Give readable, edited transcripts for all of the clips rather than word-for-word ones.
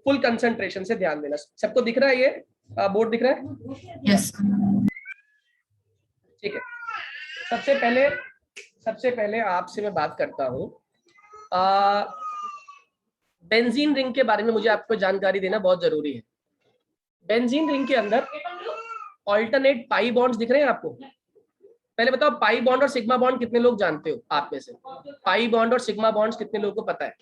Full concentration से ध्यान देना। सबको दिख रहा है ये बोर्ड दिख रहा है? यस। ठीक है। सबसे पहले आपसे मैं बात करता हूँ, बेंजीन रिंग के बारे में मुझे आपको जानकारी देना बहुत जरूरी है। बेंजीन रिंग के अंदर ऑल्टरनेट पाई बॉन्ड्स दिख रहे हैं आपको? पहले बताओ, पाई बॉन्ड और सिग्मा बॉन्ड कितने लोग जानते हो आप में से? पाई बॉन्ड और सिग्मा बॉन्ड्स कितने लोगों को पता है?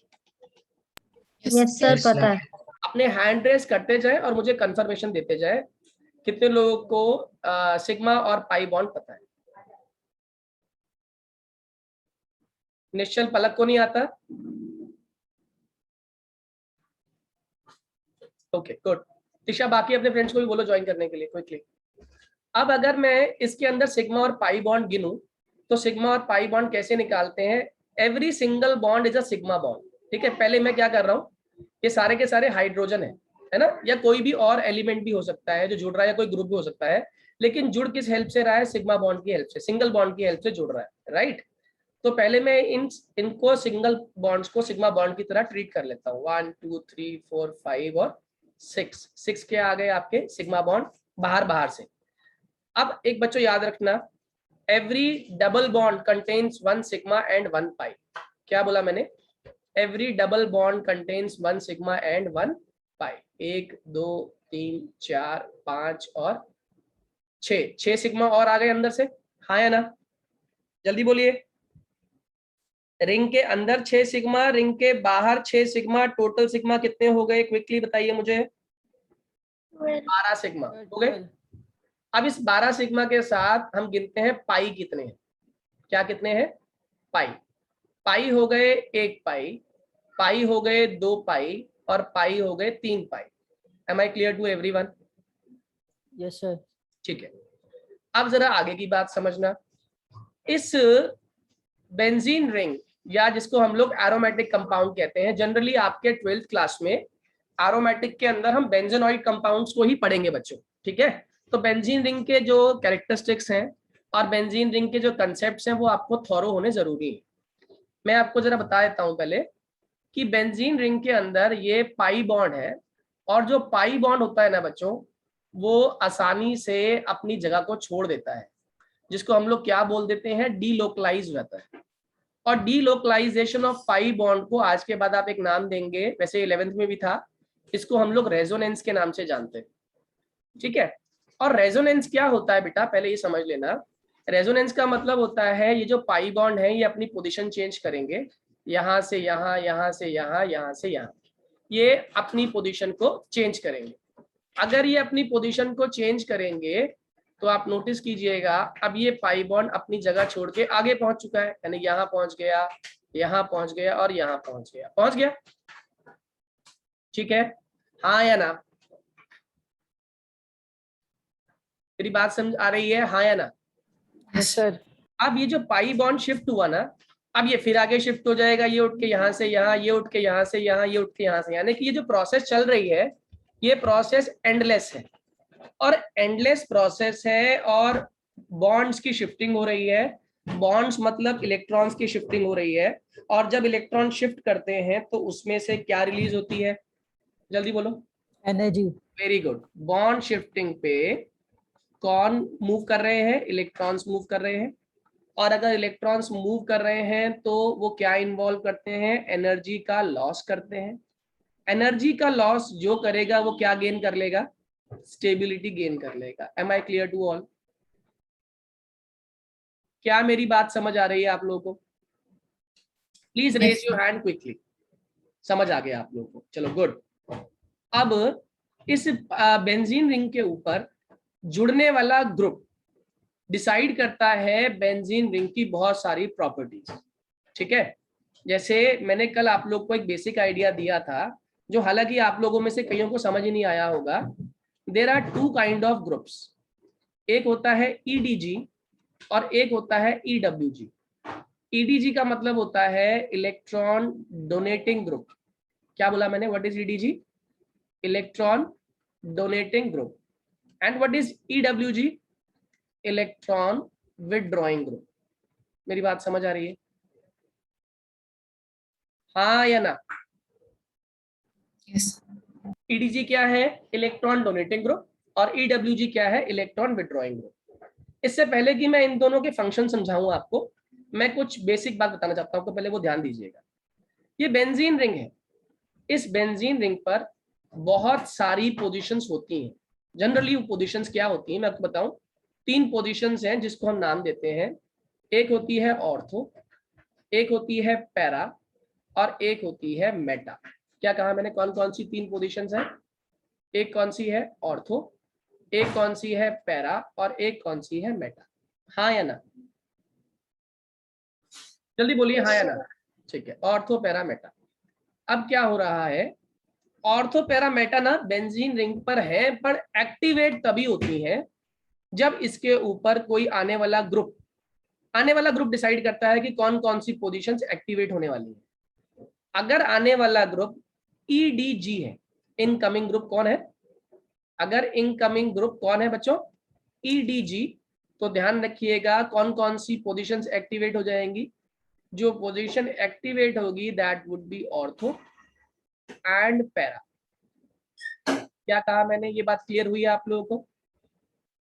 यस सर, पता है। अपने हैंड रेस करते जाए और मुझे कंफर्मेशन देते जाए कितने लोगों को सिग्मा और पाई बॉन्ड पता है। निश्चल, पलक को नहीं आता? Okay good. तिशा, बाकी अपने फ्रेंड्स को भी बोलो ज्वाइन करने के लिए क्विकली। अब अगर मैं इसके अंदर सिग्मा और पाई बॉन्ड गिनूं तो सिग्मा और पाई बॉन्ड कैसे निकालते हैं? Every single bond is a sigma bond. ठीक है, पहले मैं क्या कर रहा हूँ, ये सारे के सारे हाइड्रोजन है ना, या कोई भी और एलिमेंट भी हो सकता है जो जुड़ रहा है, या कोई ग्रुप भी हो सकता है, लेकिन जुड़ किस हेल्प से रहा है? सिग्मा बॉन्ड की हेल्प से, सिंगल बॉन्ड की हेल्प से जुड़ रहा है, राइट। तो पहले मैं इनको सिंगल बॉन्ड्स को सिग्मा बॉन्ड की तरह ट्रीट कर लेता हूँ। 1 2 3 4 5 और 6 के आ गए आपके सिग्मा बॉन्ड बाहर से। अब एक बच्चों याद रखना, every double bond contains 1 sigma and 1 पाई। क्या बोला मैंने? Every double bond contains 1 sigma and 1 पाई। 1 2 3 4 5 और 6 सिग्मा और आ गए अंदर से, हाँ या ना? जल्दी बोलिए। रिंग के अंदर 6 सिग्मा, रिंग के बाहर 6 सिग्मा, टोटल सिग्मा कितने हो गए? क्विकली बताइए मुझे। 12 सिग्मा हो गए। अब इस 12 सिग्मा के साथ हम गिनते हैं पाई कितने हैं। क्या कितने हैं? पाई। पाई हो गए 1 पाई, पाई हो गए 2 पाई, और पाई हो गए 3 pi. Am I clear to everyone? Yes sir. ठीक है, अब जरा आगे की बात समझना। इस बेंजीन रिंग, या जिसको हम लोग एरोमेटिक कंपाउंड कहते हैं, जनरली आपके 12th क्लास में एरोमेटिक के अंदर हम बेंजेनॉइड कंपाउंड्स को ही पढ़ेंगे बच्चों, ठीक है। तो बेंजीन रिंग के जो कैरेक्टरिस्टिक्स हैं और बेंजीन रिंग के जो कंसेप्ट्स हैं वो आपको थॉरो होने जरूरी है। मैं आपको जरा बता देता हूं पहले कि बेंजीन रिंग के अंदर ये पाई बॉन्ड है, और जो पाई बॉन्ड होता है ना बच्चों, वो आसानी से अपनी जगह को छोड़ देता है, जिसको हम लोग क्या बोल देते हैं? डीलोकलाइज रहता है। और डीलोकलाइजेशन ऑफ पाई बॉन्ड को आज के बाद आप एक नाम देंगे, वैसे 11th में भी था, इसको हम लोग रेजोनेंस के नाम से जानते हैं, ठीक है। और रेजोनेंस क्या होता है बेटा, पहले ये समझ लेना। रेजोनेंस का मतलब होता है ये जो पाई बॉन्ड है ये अपनी पोजीशन चेंज करेंगे, यहां से यहां, यहां से यहां, यहां से यहां, ये अपनी पोजीशन को चेंज करेंगे। अगर ये अपनी पोजीशन को चेंज करेंगे तो आप नोटिस कीजिएगा, अब ये पाई बॉन्ड अपनी जगह छोड़ के आगे पहुंच चुका है, यानी यहां पहुंच गया, यहां पहुंच गया और यहां पहुंच गया, ठीक है, हाँ या ना? मेरी बात समझ आ रही है, हाँ या ना? Yes sir. अब ये जो पाई बॉन्ड शिफ्ट हुआ ना, अब ये फिर आगे शिफ्ट हो जाएगा, ये उठ के यहाँ से यहाँ, ये उठ के यहाँ से यहाँ, ये उठ के यहाँ से, यानी कि ये जो प्रोसेस चल रही है ये प्रोसेस एंडलेस है, और एंडलेस प्रोसेस है, और बॉन्ड्स की शिफ्टिंग हो रही है। बॉन्ड्स मतलब इलेक्ट्रॉन्स की शिफ्टिंग हो रही है, और जब इलेक्ट्रॉन शिफ्ट करते हैं तो उसमें से क्या रिलीज होती है? जल्दी बोलो। Energy. Very good. Bond shifting पे कौन मूव कर रहे हैं? इलेक्ट्रॉन्स मूव कर रहे हैं, और अगर इलेक्ट्रॉन्स मूव कर रहे हैं तो वो क्या इन्वॉल्व करते हैं? एनर्जी का लॉस करते हैं। एनर्जी का लॉस जो करेगा वो क्या गेन कर लेगा? स्टेबिलिटी गेन कर लेगा। Am I clear to all? क्या मेरी बात समझ आ रही है आप लोगों को? Please raise your hand quickly. समझ आ गया आप लोगों को? चलो गुड। अब इस बेंजीन रिंग के ऊपर जुड़ने वाला ग्रुप डिसाइड करता है बेंजीन रिंग की बहुत सारी प्रॉपर्टीज, ठीक है। जैसे मैंने कल आप लोग को एक बेसिक आइडिया दिया था, जो हालांकि आप लोगों में से कईयों को समझ ही नहीं आया होगा। There are 2 kind of groups, एक होता है ईडीजी और एक होता है ईडब्ल्यूजी। ईडीजी का मतलब होता है इलेक्ट्रॉन डोनेटिंग ग्रुप। क्या बोला मैंने? What is EDG? Electron donating group. And what is EWG? Electron withdrawing group. मेरी बात समझ आ रही है, हाँ या ना? यस। ईडीजी क्या है? Electron donating group. और ईडब्ल्यूजी क्या है? Electron withdrawing group. इससे पहले कि मैं इन दोनों के फंक्शन समझाऊं आपको, मैं कुछ बेसिक बात बताना चाहता हूं आपको, पहले वो ध्यान दीजिएगा। ये बेंजीन रिंग है। इस बेंजीन रिंग पर बहुत सारी पोजीशंस होती हैं। जनरली वो पोजीशंस क्या होती हैं मैं आपको बताऊं। 3 पोजीशंस हैं जिसको हम नाम देते हैं। एक होती है ऑर्थो, एक होती है पैरा, और एक होती है मेटा। क्या कहा मैंने? कौन कौन सी 3 पोजीशंस हैं? एक कौन सी है? ऑर्थो, एक कौन सी है? पैरा, और एक कौन सी है? मेटा। हाँ या ना? जल्दी बोलिए हाँ या ना। ठीक है, ऑर्थो पैरा मेटा। अब क्या हो रहा है, ऑर्थो पैरा मेटा ना बेंजीन रिंग पर है, पर एक्टिवेट तभी होती है जब इसके ऊपर कोई आने वाला ग्रुप डिसाइड करता है कि कौन कौन सी पोजीशंस एक्टिवेट होने वाली है। अगर आने वाला ग्रुप ईडीजी है, इनकमिंग ग्रुप कौन है? अगर इनकमिंग ग्रुप कौन है बच्चों? ईडीजी, तो ध्यान रखिएगा कौन कौन सी पोजीशंस एक्टिवेट हो जाएंगी। जो पोजीशन एक्टिवेट होगी that would be ortho and para. क्या कहा मैंने? ये बात क्लियर हुई है आप लोगों को?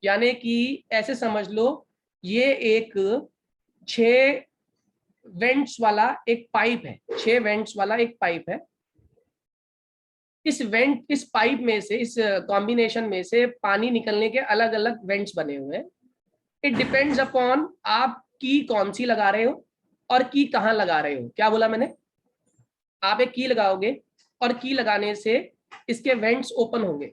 यानी कि ऐसे समझ लो, ये एक 6 वेंट्स वाला एक पाइप है। 6 वेंट्स वाला एक पाइप है। इस पाइप में से, इस कॉम्बिनेशन में से पानी निकलने के अलग अलग वेंट्स बने हुए हैं। इट डिपेंड्स अपॉन आप की कौन सी लगा रहे हो और की कहाँ लगा रहे हो। क्या बोला मैंने? आप एक की लगाओगे और की लगाने से इसके वेंट्स ओपन होंगे।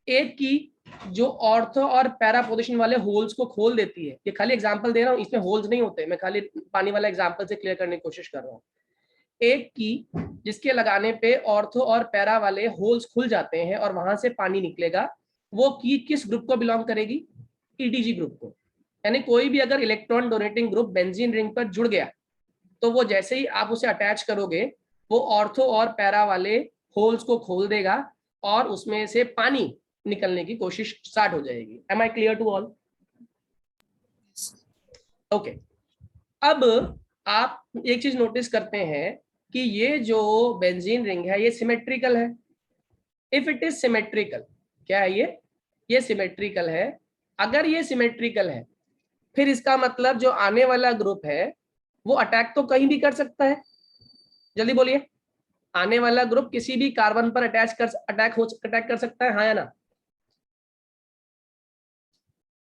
एक की जो ऑर्थो और पैरा पोजीशन वाले होल्स को खोल देती है। ये खाली एग्जांपल दे रहा हूँ, इसमें होल्स नहीं होते, मैं खाली पानी वाला एग्जांपल से क्लियर करने की कोशिश कर रहा हूँ। एक की जिसके लगाने पे ऑर्थो और पैरा वाले होल्स खुल जाते हैं और वहां से पानी निकलेगा, वो की किस ग्रुप को बिलोंग करेगी? ईडीजी ग्रुप को। यानी कोई भी अगर electron donating group benzene ring पर जुड़ गया, तो वो जैसे ही आप उसे अटैच करोगे, वो ऑर्थो और पैरा वाले होल्स को खोल देगा और उसमें से पानी निकलने की कोशिश स्टार्ट हो जाएगी। Am I clear to all? Okay. अब आप एक चीज नोटिस करते हैं कि ये जो बेंजीन रिंग है ये सिमेट्रिकल है। इफ इट इज सिमेट्रिकल, क्या है ये सिमेट्रिकल है। अगर ये सिमेट्रिकल है, फिर इसका मतलब जो आने वाला ग्रुप है वो अटैक तो कहीं भी कर सकता है। जल्दी बोलिए, आने वाला ग्रुप किसी भी कार्बन पर अटैक कर सकता है, हाँ या ना?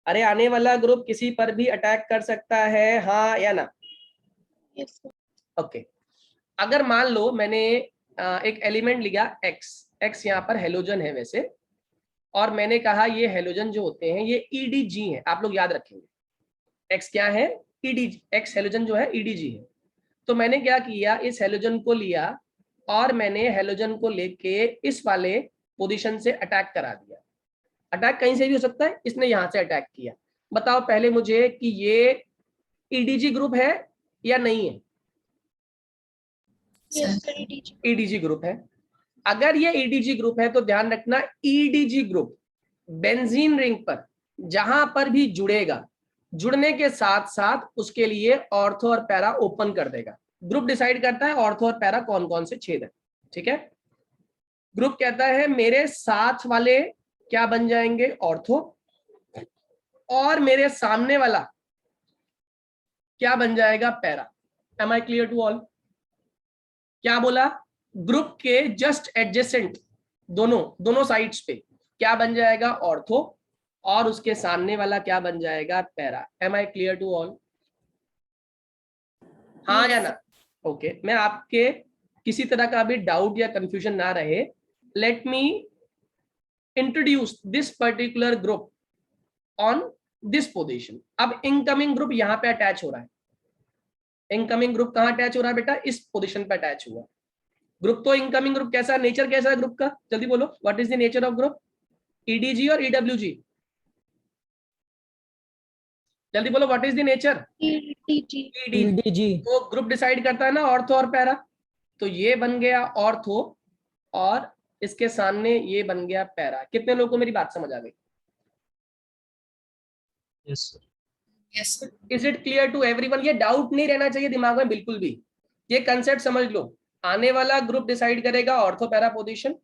अरे आने वाला ग्रुप किसी पर भी अटैक कर सकता है, हाँ या ना? Yes okay. अगर मान लो मैंने एक एलिमेंट लिया एक्स यहाँ पर हेलोजन है वैसे, और मैंने कहा ये हेलोजन जो होते हैं ये ईडीजी है। आप लोग याद रखेंगे एक्स क्या है? ईडीजी। एक्स हेलोजन जो है ईडीजी है। तो मैंने क्या किया, इस हेलोजन को लिया और मैंने हेलोजन को लेके इस वाले पोजीशन से अटैक करा दिया। अटैक कहीं से भी हो सकता है, इसने यहां से अटैक किया। बताओ पहले मुझे कि ये ईडीजी ग्रुप है या नहीं है? ईडीजी ग्रुप है। अगर ये ईडीजी ग्रुप है तो ध्यान रखना, ईडीजी ग्रुप बेंजीन रिंग पर जहां पर भी जुड़ेगा, जुड़ने के साथ साथ उसके लिए ऑर्थो और पैरा ओपन कर देगा। ग्रुप डिसाइड करता है ऑर्थो और पैरा कौन कौन से छेद है, ठीक है? ग्रुप कहता है मेरे साथ वाले क्या बन जाएंगे? ऑर्थो, और मेरे सामने वाला क्या बन जाएगा? Para. Am I clear to all? क्या बोला? ग्रुप के जस्ट एडजेसेंट दोनों साइड्स पे क्या बन जाएगा? ऑर्थो, और उसके सामने वाला क्या बन जाएगा? Para. Am I clear to all? हाँ या ना? ओके। मैं आपके किसी तरह का भी डाउट या कंफ्यूजन ना रहे, let me introduce this particular group on this position. अब इनकमिंग ग्रुप यहाँ पे अटैच हो रहा है। इनकमिंग ग्रुप कहाँ अटैच हो रहा है बेटा? इस पोजीशन पे अटैच हुआ। ग्रुप तो इनकमिंग ग्रुप कैसा, नेचर कैसा है ग्रुप का? जल्दी बोलो, what is the nature of group? EDG और ईडब्ल्यूजी? जल्दी बोलो, what is the nature? EDG. तो ग्रुप डिसाइड करता है ना ऑर्थो और पैरा। तो ये बन गया ऑर्थो और इसके सामने ये बन गया पैरा। कितने लोगों को मेरी बात समझ आ गई? Yes sir. Yes is it clear to everyone? ये डाउट नहीं रहना चाहिए दिमाग में बिल्कुल भी। ये कंसेप्ट समझ लो। आने वाला ग्रुप डिसाइड करेगा ऑर्थो पैरा पोजीशन,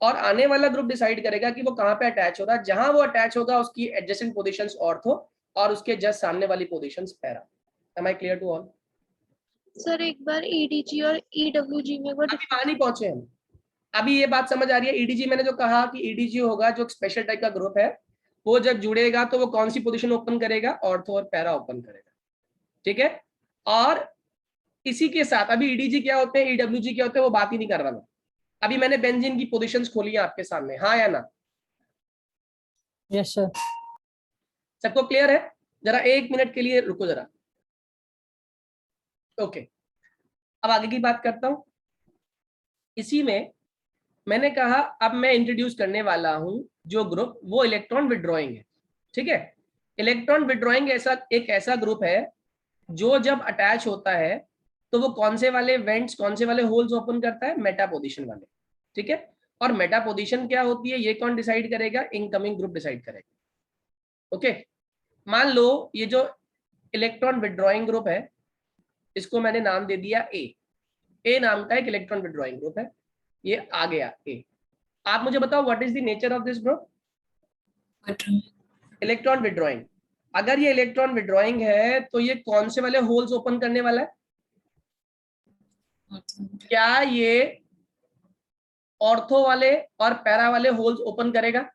और आने वाला ग्रुप डिसाइड करेगा कि वो कहाँ पे अटैच हो रहा है। जहां वो अटैच होगा उसकी एडजेसेंट पोजीशंस ऑर्थो और उसके जस्ट सामने वाली positions para. Am I clear to all? Sir एक बार ईडीजी और ईडब्ल्यूजी में वो अभी वहां नहीं पहुंचे हम। अभी ये बात समझ आ रही है? ईडीजी मैंने जो कहा कि ईडीजी होगा जो स्पेशल टाइप का ग्रुप है, वो जब जुड़ेगा तो वो कौन सी पोजीशन ओपन करेगा? ऑर्थो और पैरा ओपन करेगा, ठीक है। और इसी के साथ अभी ईडीजी क्या होते हैं, ईडब्ल्यूजी क्या होते हैं, वो बात ही नहीं कर रहा मैं। अभी मैंने बेंजीन की पोजीशंस खोली है आपके सामने, हाँ या ना? Yes sir. सबको क्लियर है? जरा 1 मिनट के लिए रुको जरा। ओके, अब आगे की बात करता हूं। इसी में मैंने कहा अब मैं इंट्रोड्यूस करने वाला हूं जो ग्रुप, वो इलेक्ट्रॉन विड्रॉइंग है, ठीक है। इलेक्ट्रॉन विड्रॉइंग एक ऐसा ग्रुप है जो जब अटैच होता है तो वो कौन से वाले वेंट्स, कौन से वाले होल्स ओपन करता है? मेटा पोजीशन वाले, ठीक है। और मेटा पोजीशन क्या होती है ये कौन डिसाइड करेगा? इनकमिंग ग्रुप डिसाइड करेगा, ओके। मान लो ये जो इलेक्ट्रॉन विड्रॉइंग ग्रुप है इसको मैंने नाम दे दिया ए नाम का एक इलेक्ट्रॉन विड्रॉइंग ग्रुप है, ये आ गया ए। आप मुझे बताओ what is the nature of this group? Electron withdrawing. अगर ये इलेक्ट्रॉन विड्रॉइंग है तो ये कौन से वाले होल्स ओपन करने वाला है? क्या ये ऑर्थो वाले और पैरा वाले होल्स ओपन करेगा?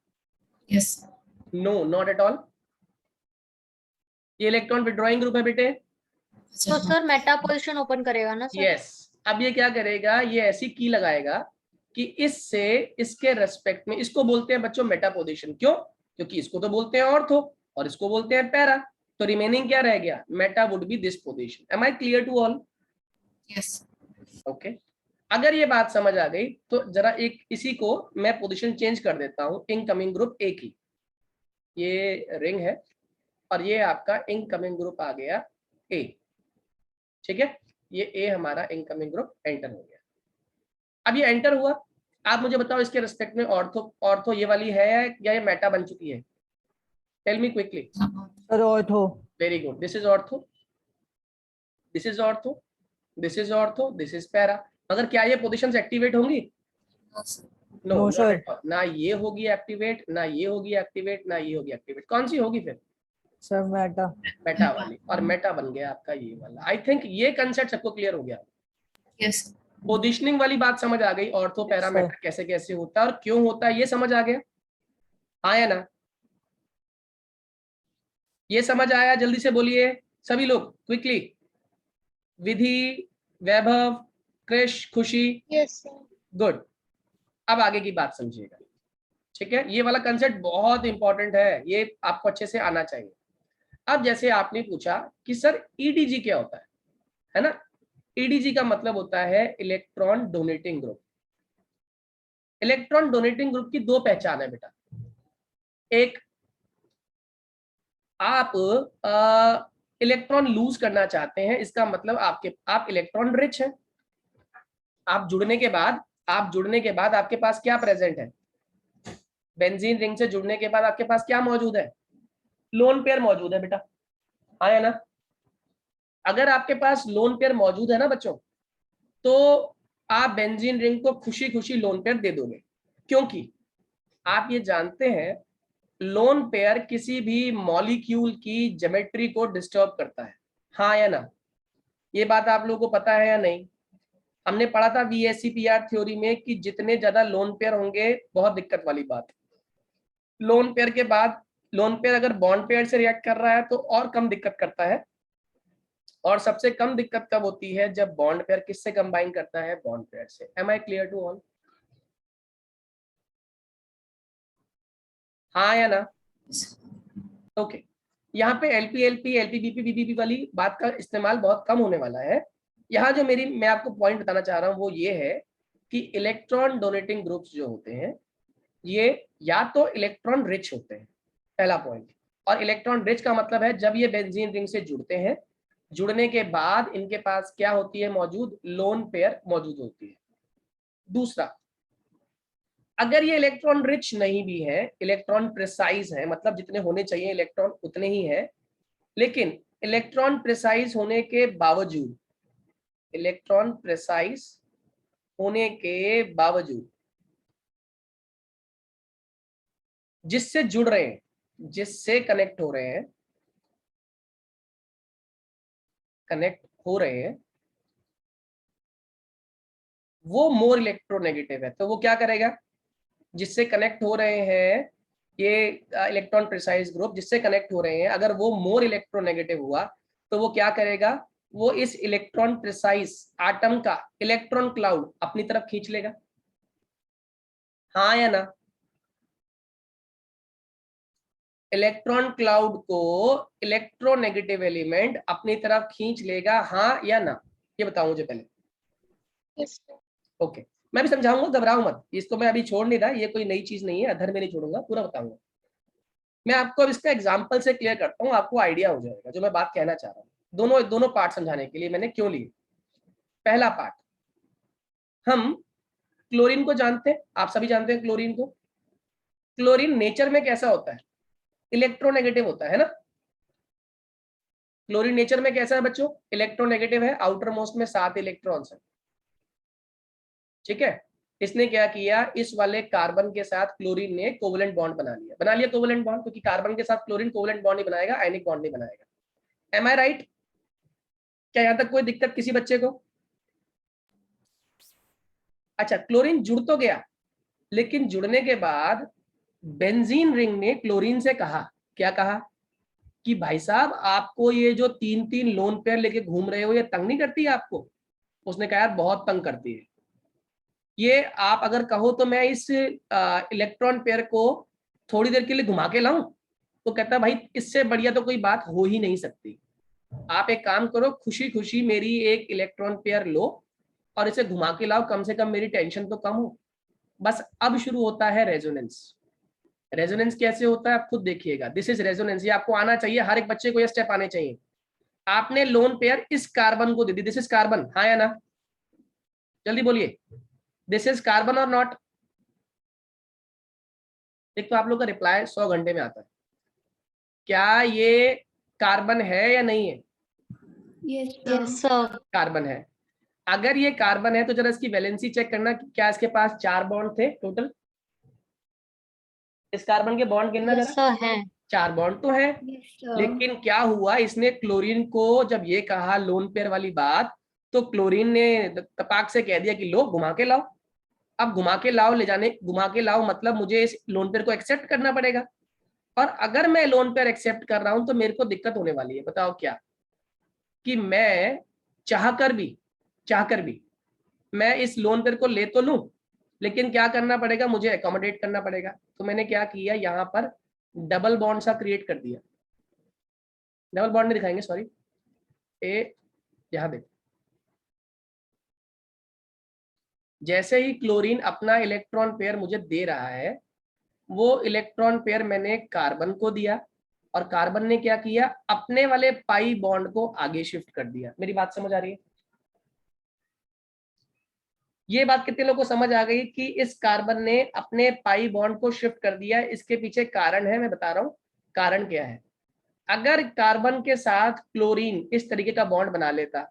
Yes no, not at all. ये इलेक्ट्रॉन विड्रॉइंग ग्रुप है बेटे। तो सर मेटा पोजीशन ओपन करेगा ना सर? यस। अब ये क्या करेगा? ये ऐसी की लगाएगा कि इससे इसके रेस्पेक्ट में, इसको बोलते हैं बच्चों मेटा पोजीशन। क्यों? क्योंकि इसको तो बोलते हैं ऑर्थो और इसको बोलते हैं पैरा, तो रिमेनिंग क्या रह गया? Meta would be this position. Am I clear to all? Yes okay. अगर ये बात समझ आ गई तो जरा एक इसी को मैं पोजीशन चेंज कर देता हूं, इनकमिंग ग्रुप ए की। ये रिंग है और ये आपका इनकमिंग ग्रुप आ गया ए, ठीक है। ये ए हमारा इनकमिंग ग्रुप एंटर हो गया। अब ये एंटर हुआ, आप मुझे बताओ इसके रिस्पेक्ट में ऑर्थो ये वाली है या ये मेटा बन चुकी है? Tell me quickly. Sir ortho. Very good, this is ortho, this is ortho, this is ortho, this is para. मगर क्या ये पोजीशंस एक्टिवेट होंगी? No, No, not sir. At all. ना ये होगी एक्टिवेट, ना ये होगी एक्टिवेट, ना ये होगी एक्टिवेट। कौन सी होगी फिर? Sir Meta. मेटा वाली। और मेटा बन गया आपका ये वाला। आई थिंक ये कंसेप्ट सबको क्लियर हो गया। यस पोजीशनिंग वाली बात समझ आ गई, ऑर्थो पैरा मेटा कैसे कैसे होता है और क्यों होता है ये समझ आ गया, हाँ या ना? ये समझ आया? जल्दी से बोलिए सभी लोग क्विकली। विधि, वैभव, कृष, खुशी, यस सर गुड। अब आगे की बात समझिएगा, ठीक है। ये वाला कंसेप्ट बहुत इंपॉर्टेंट है, ये आपको अच्छे से आना चाहिए। अब जैसे आपने पूछा कि सर ईडीजी क्या होता है ना? ईडीजी का मतलब होता है electron donating group. Electron donating group की दो पहचान है बेटा। एक, आप इलेक्ट्रॉन लूज करना चाहते हैं, इसका मतलब आप इलेक्ट्रॉन रिच हैं। आप जुड़ने के बाद आपके पास क्या प्रेजेंट है? बेंजीन रिंग से जुड़ने के बाद आपके पास क्या मौजूद है? लोन पेयर मौजूद है बेटा, हाँ या ना? अगर आपके पास लोन पेयर मौजूद है ना बच्चों, तो आप बेंजीन रिंग को खुशी खुशी लोन पेयर दे दोगे, क्योंकि आप ये जानते हैं लोन पेयर किसी भी मॉलिक्यूल की ज्योमेट्री को डिस्टर्ब करता है, हाँ या ना? ये बात आप लोगों को पता है या नहीं? हमने पढ़ा था VSEPR थ्योरी में कि जितने ज्यादा लोन पेयर होंगे बहुत दिक्कत वाली बात। लोन पेयर के बाद लोन पेयर अगर बॉन्ड पेयर से रिएक्ट कर रहा है तो और कम दिक्कत करता है। और सबसे कम दिक्कत कब होती है? जब बॉन्ड पेयर किससे कंबाइन करता है? बॉन्ड पेयर से। Am I clear to all? हाँ या ना? ओके। यहाँ पे LP LPBP BBB वाली बात का इस्तेमाल बहुत कम होने वाला है। यहाँ जो मैं आपको पॉइंट बताना चाह रहा हूँ वो ये है कि इलेक्ट्रॉन डोनेटिंग ग्रुप्स जो होते हैं ये या तो इलेक्ट्रॉन रिच होते हैं, पहला पॉइंट। और इलेक्ट्रॉन रिच का मतलब है जब ये बेंजीन रिंग से जुड़ते हैं, जुड़ने के बाद इनके पास क्या होती है मौजूद? लोन पेयर मौजूद होती है। दूसरा, अगर ये इलेक्ट्रॉन रिच नहीं भी है, इलेक्ट्रॉन प्रिसाइज है, मतलब जितने होने चाहिए इलेक्ट्रॉन उतने ही है, लेकिन इलेक्ट्रॉन प्रिसाइज होने के बावजूद, इलेक्ट्रॉन प्रिसाइज होने के बावजूद जिससे जुड़ रहे हैं, जिससे कनेक्ट हो रहे हैं, कनेक्ट हो रहे हैं, वो मोर इलेक्ट्रोनेगेटिव है। तो वो क्या करेगा, जिससे कनेक्ट हो रहे हैं ये इलेक्ट्रॉन प्रिसाइज ग्रुप, जिससे कनेक्ट हो रहे हैं, अगर वो मोर इलेक्ट्रोनेगेटिव हुआ तो वो क्या करेगा, वो इस इलेक्ट्रॉन प्रिसाइज एटम का इलेक्ट्रॉन क्लाउड अपनी तरफ खींच लेगा। हाँ या ना? इलेक्ट्रॉन क्लाउड को इलेक्ट्रोनेगेटिव एलिमेंट अपनी तरफ खींच लेगा, हाँ या ना? ये बताओ मुझे पहले। Yes, sir. ओके, मैं भी समझाऊंगा, घबराओ मत, इसको मैं अभी छोड़ नहीं रहा, ये कोई नई चीज नहीं है, अधर में नहीं छोड़ूंगा, पूरा बताऊंगा। मैं आपको अब इसका एग्जांपल से क्लियर करता हूँ, आपको आइडिया हो जाएगा जो मैं बात कहना चाह रहा हूँ। दोनों पार्ट समझाने के लिए मैंने क्यों लिए। पहला पार्ट, हम क्लोरीन को जानते हैं, आप सभी जानते हैं क्लोरीन को। क्लोरीन नेचर में कैसा होता है, इलेक्ट्रोनेगेटिव होता है ना। क्लोरीन नेचर में कैसा है बच्चों, इलेक्ट्रोनेगेटिव है, आउटर मोस्ट में 7 इलेक्ट्रॉन्स है, ठीक है। इसने क्या किया, इस वाले कार्बन के साथ क्लोरीन ने कोवेलेंट बॉन्ड बना लिया कोवेलेंट बॉन्ड, क्योंकि कार्बन के साथ क्लोरीन कोवेलेंट बॉन्ड ही बनाएगा, आयनिक बॉन्ड नहीं बनाएगा। एम आई राइट? क्या यहां तक कोई दिक्कत किसी बच्चे को? अच्छा, क्लोरीन जुड़ तो गया, लेकिन जुड़ने के बाद बेंजीन रिंग ने क्लोरीन से कहा, क्या कहा कि भाई साहब आपको ये जो 3-3 लोन पेयर लेके घूम रहे हो, ये तंग नहीं करती है आपको? उसने कहा यार बहुत तंग करती है ये, आप अगर कहो तो मैं इस इलेक्ट्रॉन पेयर को थोड़ी देर के लिए घुमा के लाऊं। तो कहता भाई इससे बढ़िया तो कोई बात हो ही नहीं सकती, आप एक काम करो, खुशी खुशी मेरी एक इलेक्ट्रॉन पेयर लो और इसे घुमा के लाओ, कम से कम मेरी टेंशन तो कम हो। बस अब शुरू होता है रेजोनेंस। रेजोनेंस कैसे होता है आप खुद देखिएगा, दिस इज रेजोनेंस, ये आपको आना चाहिए, हर एक बच्चे को ये स्टेप आने चाहिए। आपने लोन पेयर इस कार्बन को दे दी, दिस इज कार्बन, हाँ या ना? जल्दी बोलिए, दिस इज कार्बन और नॉट? एक तो आप लोग का रिप्लाई 100 घंटे में आता है, क्या ये कार्बन है या नहीं है? Yes, yes sir. कार्बन है। अगर ये कार्बन है तो जरा इसकी वैलेंसी चेक करना, क्या इसके पास 4 बॉन्ड थे टोटल? इस कार्बन के बॉन्ड गिनना यस जरा, सर है। 4 बॉन्ड तो है। Yes, sir. लेकिन क्या हुआ, इसने क्लोरीन को जब ये कहा लोन पेयर वाली बात, तो क्लोरीन ने तपाक से कह दिया कि लो घुमा के लाओ। अब घुमा के लाओ ले जाने, घुमा के लाओ मतलब मुझे इस लोन पेयर को एक्सेप्ट करना पड़ेगा, और अगर मैं लोन पेयर एक्सेप्ट कर रहा हूं तो मेरे को दिक्कत होने वाली है। बताओ क्या, कि मैं चाहकर भी मैं इस लोन पेयर को ले तो लूं, लेकिन क्या करना पड़ेगा, मुझे एकोमोडेट करना पड़ेगा। तो मैंने क्या किया, यहाँ पर डबल बॉन्ड सा क्रिएट कर दिया। डबल बॉन्ड नहीं दिखाएंगे, सॉरी, ए यहां देखो, जैसे ही क्लोरीन अपना इलेक्ट्रॉन पेयर मुझे दे रहा है, वो इलेक्ट्रॉन पेयर मैंने कार्बन को दिया, और कार्बन ने क्या किया, अपने वाले पाई बॉन्ड को आगे शिफ्ट कर दिया। मेरी बात समझ आ रही है? ये बात कितने लोगों को समझ आ गई कि इस कार्बन ने अपने पाई बॉन्ड को शिफ्ट कर दिया? इसके पीछे कारण है, मैं बता रहा हूं कारण क्या है। अगर कार्बन के साथ क्लोरीन इस तरीके का बॉन्ड बना लेता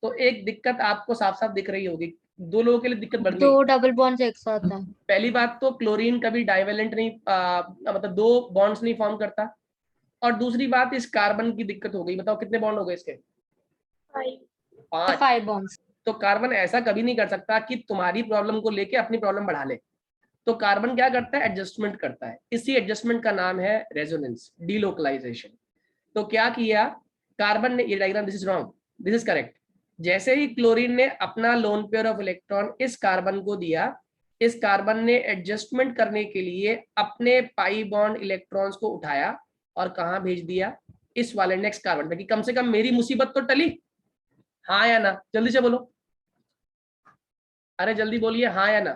तो एक दिक्कत आपको साफ साफ दिख रही होगी, 2 लोगों के लिए दिक्कत बढ़ गई। 2 डबल बॉन्ड्स एक साथ हैं। पहली बात तो क्लोरीन कभी डाइवेलेंट नहीं, मतलब 2 बॉन्ड्स नहीं फॉर्म करता, और दूसरी बात इस कार्बन की दिक्कत हो गई। बताओ कितने बॉन्ड हो गए इसके? 5. 5। 5 बॉन्ड्स। तो कार्बन ऐसा कभी नहीं कर सकता कि तुम्हारी प्रॉब्लम को लेके अपनी प्रॉब्लम बढ़ा ले। तो कार्बन क्या करता है, एडजस्टमेंट करता है। इसी एडजस्टमेंट का नाम है रेजोनेंस, डीलोकलाइजेशन। तो क्या किया कार्बन ने, ये diagram this is wrong, this is correct. जैसे ही क्लोरीन ने अपना लोन पेयर ऑफ इलेक्ट्रॉन इस कार्बन को दिया, इस कार्बन ने एडजस्टमेंट करने के लिए अपने पाई बॉन्ड इलेक्ट्रॉन्स को उठाया और कहां भेज दिया, इस वाले नेक्स्ट कार्बन पे, कि कम से कम मेरी मुसीबत तो टली। हाँ या ना, जल्दी से बोलो, अरे जल्दी बोलिए हाँ या ना।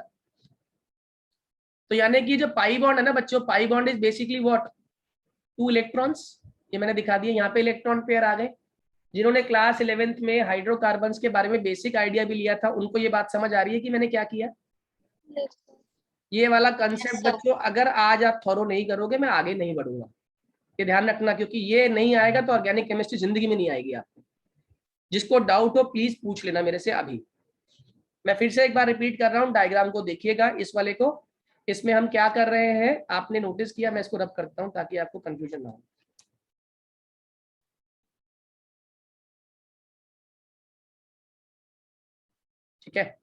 तो यानी कि जो पाई बॉन्ड है ना बच्चों, pi bond is basically what, 2 electrons. ये मैंने दिखा दिया, यहाँ पे इलेक्ट्रॉन पेयर आ गए। जिन्होंने क्लास 11th में हाइड्रोकार्बन्स के बारे में बेसिक आइडिया भी लिया था, उनको ये बात समझ आ रही है कि मैंने क्या किया। Yes, sir. ये वाला कंसेप्ट Yes, sir. बच्चों अगर आज आप थॉरो नहीं करोगे, मैं आगे नहीं बढ़ूंगा, ये ध्यान रखना, क्योंकि ये नहीं आएगा तो ऑर्गेनिक केमिस्ट्री जिंदगी में नहीं आएगी आपको। जिसको डाउट हो प्लीज पूछ लेना मेरे से अभी। मैं फिर से एक बार रिपीट कर रहा हूँ, डायग्राम को देखिएगा इस वाले को। इसमें हम क्या कर रहे हैं, आपने नोटिस किया, मैं इसको रब करता हूं ताकि आपको कंफ्यूजन ना हो। ठीक है,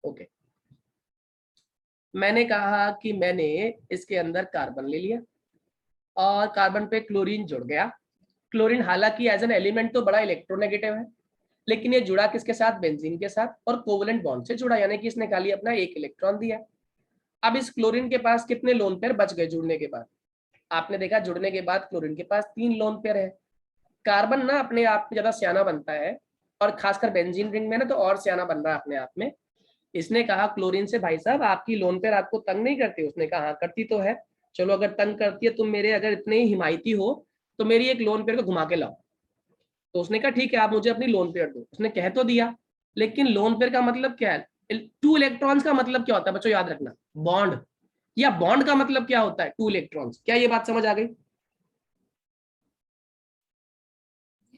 ओके। मैंने कहा कि मैंने इसके अंदर कार्बन ले लिया और कार्बन पे क्लोरीन जुड़ गया। क्लोरीन हालांकि एज एन एलिमेंट तो बड़ा इलेक्ट्रोनेगेटिव है, लेकिन ये जुड़ा किसके साथ, बेंजीन के साथ, और कोवलेंट बॉन्ड से जुड़ा, यानी कि इसने खाली अपना एक इलेक्ट्रॉन दिया। अब इस क्लोरीन के पास कितने लोन पेयर बच गए जुड़ने के बाद? आपने देखा जुड़ने के बाद क्लोरीन के पास 3 लोन पेयर है। कार्बन ना अपने आप में ज्यादा सियाना बनता है, और खासकर बेंजीन रिंग में ना तो और सियाना बन रहा है अपने आप में। इसने कहा क्लोरीन से, भाई साहब आपकी लोन पेयर आपको तंग नहीं करती? उसने कहा हाँ करती तो है। चलो अगर तंग करती है, तुम मेरे अगर इतने ही हिमायती हो तो मेरी एक लोन पेयर को घुमा के लाओ। तो उसने कहा ठीक है, आप मुझे अपनी लोन पेयर दो। उसने कह तो दिया, लेकिन लोन पेयर का मतलब क्या है? 2 इलेक्ट्रॉन्स का मतलब क्या होता है बच्चों, याद रखना, बॉन्ड। या बॉन्ड का मतलब क्या होता है, 2 इलेक्ट्रॉन्स। क्या ये बात समझ आ गई?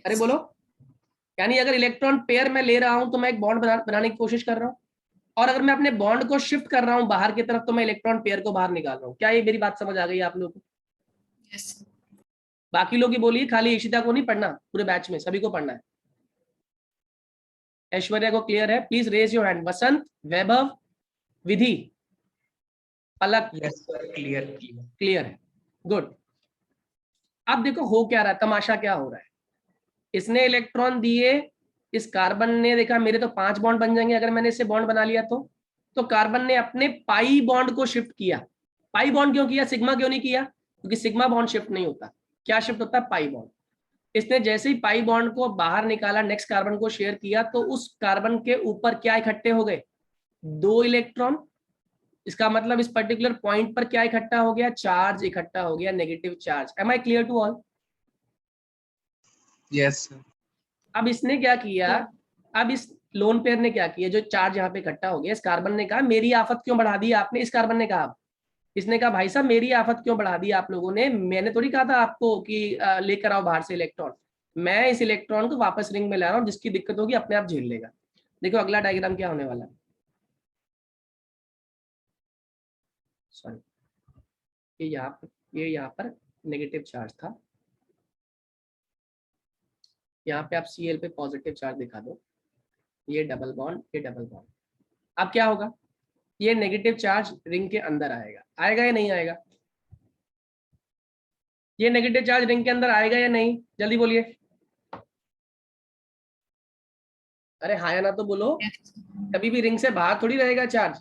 अरे बोलो। यानी अगर इलेक्ट्रॉन पेयर मैं ले रहा हूं तो मैं एक बॉन्ड बनाने की कोशिश कर रहा हूं, और अगर मैं अपने बॉन्ड को शिफ्ट कर रहा हूं बाहर की तरफ तो मैं इलेक्ट्रॉन पेयर को बाहर निकाल रहा हूं। क्या ये मेरी बात समझ आ गई आप लोगों को? Yes. बाकी लोग ही बोलिए, खाली ईशिता को नहीं पढ़ना, पूरे बैच में सभी को पढ़ना है। ऐश्वर्या को क्लियर है? Please raise your hand. Vasant, Vaibhav, Vidhi, Palak, Yes, sir. Clear. Clear है, गुड। अब देखो हो क्या रहा है, तमाशा क्या हो रहा है। इसने इलेक्ट्रॉन दिए, इस कार्बन ने देखा मेरे तो 5 बॉन्ड बन जाएंगे अगर मैंने इससे बॉन्ड बना लिया तो कार्बन ने अपने पाई बॉन्ड को शिफ्ट किया। पाई बॉन्ड क्यों किया, सिग्मा क्यों नहीं किया? क्योंकि सिग्मा बॉन्ड शिफ्ट नहीं होता। क्या शिफ्ट होता है? Pi bond. इसने जैसे ही पाई बॉन्ड को बाहर निकाला, नेक्स्ट कार्बन को शेयर किया, तो उस कार्बन के ऊपर क्या इकट्ठे हो गए? 2 इलेक्ट्रॉन। इसका मतलब इस पर्टिकुलर पॉइंट पर क्या इकट्ठा हो गया? चार्ज इकट्ठा हो गया, negative charge. Am I clear to all? Yes, sir. अब इसने क्या किया, अब इस लोन पेयर ने क्या किया, जो चार्ज यहाँ पे इकट्ठा हो गया, इस कार्बन ने कहा मेरी आफत क्यों बढ़ा दी आपने? इस कार्बन ने कहा, इसने कहा भाई साहब मेरी आफत क्यों बढ़ा दी आप लोगों ने? मैंने थोड़ी कहा था आपको कि लेकर आओ बाहर से इलेक्ट्रॉन। मैं इस इलेक्ट्रॉन को वापस रिंग में ला रहा हूँ, जिसकी दिक्कत होगी अपने आप झेल लेगा। देखो अगला डायग्राम क्या होने वाला है। सॉरी, ये यहाँ पर नेगेटिव चार्ज था, यहाँ पे आप Cl पे पॉजिटिव चार्ज दिखा दो, ये डबल बॉन्ड, ये डबल बॉन्ड। अब क्या होगा, ये नेगेटिव चार्ज रिंग के अंदर आएगा, आएगा या नहीं आएगा? ये नेगेटिव चार्ज रिंग के अंदर आएगा या नहीं, जल्दी बोलिए। अरे हाँ या ना तो बोलो। कभी भी रिंग से बाहर थोड़ी रहेगा चार्ज,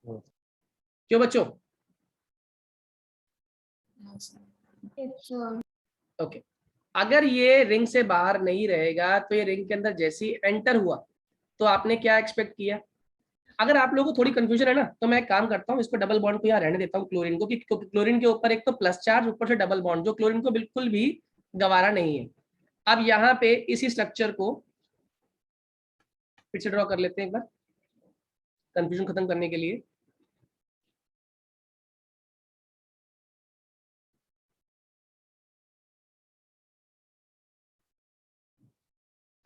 क्यों बच्चों? No, sir. ओके, अगर ये रिंग से बाहर नहीं रहेगा तो ये रिंग के अंदर जैसे ही एंटर हुआ तो आपने क्या एक्सपेक्ट किया? अगर आप लोगों को थोड़ी कंफ्यूजन है ना तो मैं एक काम करता हूँ, इसको डबल बॉन्ड को यहाँ रहने देता हूँ क्लोरीन को, क्योंकि क्लोरीन के ऊपर एक तो प्लस चार्ज, ऊपर से डबल बॉन्ड, जो क्लोरीन को बिल्कुल भी गवारा नहीं है। अब यहाँ पे इसी स्ट्रक्चर को फिर से ड्रॉ कर लेते हैं एक बार, कंफ्यूजन खत्म करने के लिए।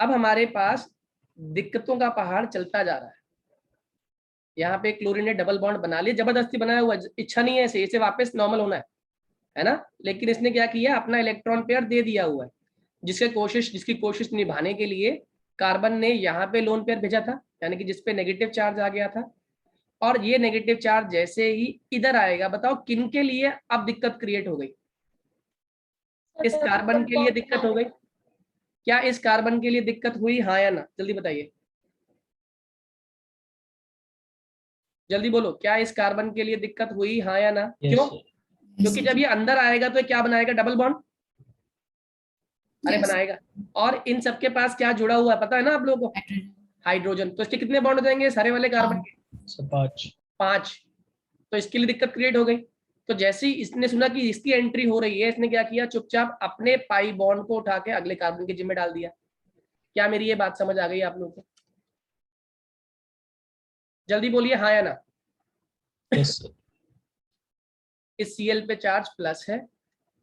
अब हमारे पास दिक्कतों का पहाड़ चलता जा रहा है। यहाँ पे क्लोरीन ने डबल बॉन्ड बना लिया, जबरदस्ती बनाया हुआ, इच्छा नहीं है इसे वापस नॉर्मल होना है ना, लेकिन इसने क्या किया, अपना इलेक्ट्रॉन पेयर दे दिया हुआ है, जिसकी कोशिश निभाने के लिए कार्बन ने यहाँ पे लोन पेयर भेजा था, यानी कि जिसपे नेगेटिव चार्ज आ गया था। और ये नेगेटिव चार्ज जैसे ही इधर आएगा, बताओ किन के लिए अब दिक्कत क्रिएट हो गई? इस कार्बन के लिए दिक्कत हो गई। क्या इस कार्बन के लिए दिक्कत हुई, हाँ या ना? जल्दी बताइए, जल्दी बोलो, क्या इस कार्बन के लिए दिक्कत हुई, हाँ या ना? क्यों? क्योंकि जब ये अंदर आएगा तो क्या बनाएगा, डबल बॉन्ड। अरे Yes. बनाएगा। और इन सबके पास क्या जुड़ा हुआ है पता है ना आप लोगों को? Hydrogen. हाइड्रोजन। तो इसके कितने बॉन्ड हो जाएंगे सारे वाले कार्बन के? 5। तो इसके लिए दिक्कत क्रिएट हो गई। तो जैसे ही इसने सुना कि इसकी एंट्री हो रही है, इसने क्या किया, चुपचाप अपने पाई बॉन्ड को उठा के अगले कार्बन के जिम्मे डाल दिया। क्या मेरी ये बात समझ आ गई आप लोगों को? जल्दी बोलिए हाँ या ना। Yes, sir. इस Cl पे चार्ज प्लस है,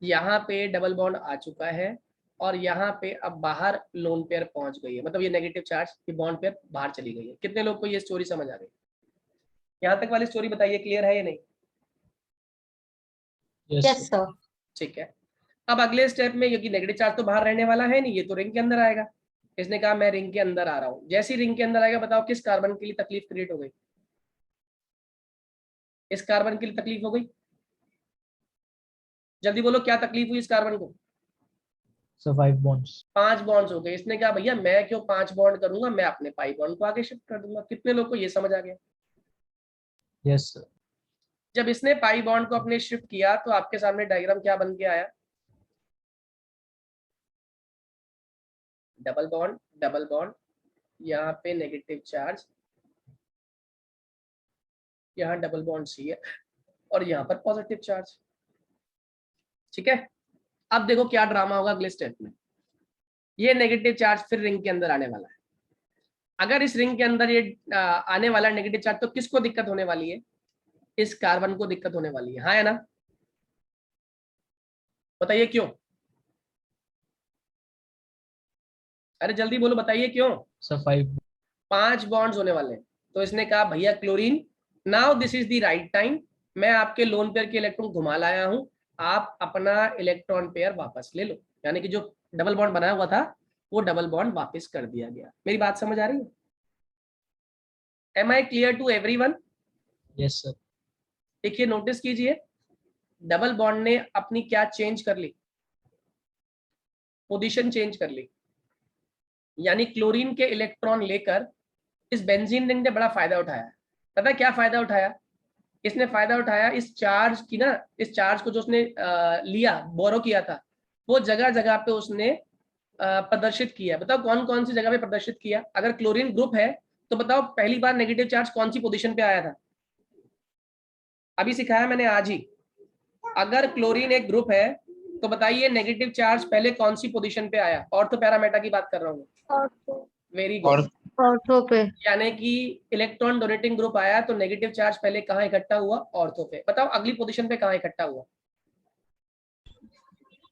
यहाँ पे डबल बॉन्ड आ चुका है, और यहाँ पे अब बाहर लोन पेयर पहुंच गई है, मतलब ये नेगेटिव चार्ज की बॉन्ड पेयर बाहर चली गई है। कितने लोग को ये स्टोरी समझ आ गई? यहाँ तक वाली स्टोरी बताइए, क्लियर है या नहीं? Yes, yes sir. सर। ठीक है। अब अगले स्टेप में, क्योंकि नेगेटिव चार्ज तो बाहर रहने वाला है नहीं, ये तो रिंग के अंदर आएगा। इसने कहा मैं रिंग के अंदर आ रहा हूँ। जैसे ही रिंग के अंदर आएगा, बताओ किस कार्बन के लिए तकलीफ क्रिएट हो गई? इस कार्बन के लिए तकलीफ हो गई। जल्दी बोलो, क्या तकलीफ हुई इस कार्बन को? So 5 bonds. 5 बॉन्ड्स हो गए। इसने कहा भैया मैं क्यों 5 बॉन्ड करूंगा, मैं अपने पाई बॉन्ड को आगे शिफ्ट कर दूंगा। कितने लोग को ये समझ आ गया? Yes, sir. जब इसने पाई बॉन्ड को अपने शिफ्ट किया तो आपके सामने डायग्राम क्या बन के आया? डबल बॉन्ड, यहाँ पे नेगेटिव चार्ज, यहाँ डबल बॉन्ड सी है और यहाँ पर पॉजिटिव चार्ज। ठीक है। अब देखो क्या ड्रामा होगा अगले स्टेप में। ये नेगेटिव चार्ज फिर रिंग के अंदर आने वाला है। अगर इस रिंग के अंदर ये आने वाला नेगेटिव चार्ज, तो किसको दिक्कत होने वाली है? इस कार्बन को दिक्कत होने वाली है, हाँ है ना? बताइए क्यों? अरे जल्दी बोलो, बताइए क्यों? So 5. 5 बॉन्ड्स होने वाले हैं। तो इसने कहा भैया chlorine, now this is the right time, मैं आपके लोन पेयर के इलेक्ट्रॉन घुमा लाया हूं, आप अपना इलेक्ट्रॉन पेयर वापस ले लो। यानी कि जो डबल बॉन्ड बनाया हुआ था वो डबल बॉन्ड वापस कर दिया गया। मेरी बात समझ आ रही है? Am I clear to everyone? Yes, sir. देखिए नोटिस कीजिए, डबल बॉन्ड ने अपनी क्या चेंज कर ली? पोजीशन चेंज कर ली। यानी क्लोरीन के इलेक्ट्रॉन लेकर इस बेंजीन रिंग ने बड़ा फायदा उठाया। पता है क्या फायदा उठाया? इसने फायदा उठाया इस चार्ज की ना, इस चार्ज को जो उसने लिया, बोरो किया था, वो जगह जगह पे उसने प्रदर्शित किया। बताओ कौन कौन सी जगह पे प्रदर्शित किया? अगर क्लोरीन ग्रुप है तो बताओ पहली बार नेगेटिव चार्ज कौन सी पोजीशन पे आया था? अभी सिखाया मैंने आज ही। अगर क्लोरीन एक ग्रुप है तो बताइए नेगेटिव चार्ज पहले कौन सी पोजीशन पे आया? ऑर्थो पैरामेटा की बात कर रहा हूँ। ऑर्थो। Very good. ऑर्थो पे। यानी कि इलेक्ट्रॉन डोनेटिंग ग्रुप आया तो नेगेटिव चार्ज पहले कहाँ इकट्ठा हुआ? ऑर्थो पे। बताओ अगली पोजीशन पे कहाँ इकट्ठा हुआ?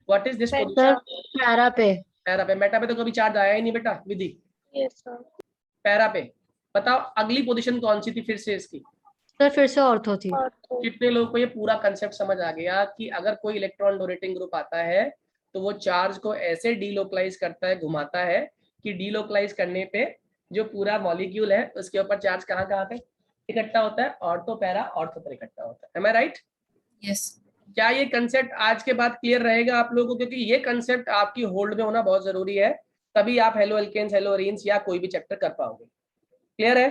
What is this position? Sir para पे। पैरा पे। मेटा पे तो कभी चार्ज आया ही नहीं बेटा, विधि। Yes sir. पैरा पे। बताओ अगली पोजीशन कौन सी थी फिर से इसकी? सर फिर से ऑर्थो थी। ऑर्थो। कितने लोगों को ये पूरा कंसेप्ट समझ आ गया कि अगर कोई इलेक्ट्रॉन डोनेटिंग ग्रुप आता है तो वो चार्ज को ऐसे डीलोकलाइज करता है, घुमाता है कि डीलोकलाइज करने पे जो पूरा मॉलिक्यूल है उसके ऊपर चार्ज कहाँ कहाँ पे इकट्ठा होता है? ऑर्थो पैरा ऑर्थो पर इकट्ठा होता है। Am I right? Yes. क्या ये कंसेप्ट आज के बाद क्लियर रहेगा आप लोगों को? क्योंकि ये कंसेप्ट आपकी होल्ड में होना बहुत जरूरी है, तभी आप हेलो एल्केन्स, हेलो एरीन्स या कोई भी चैप्टर कर पाओगे। क्लियर है?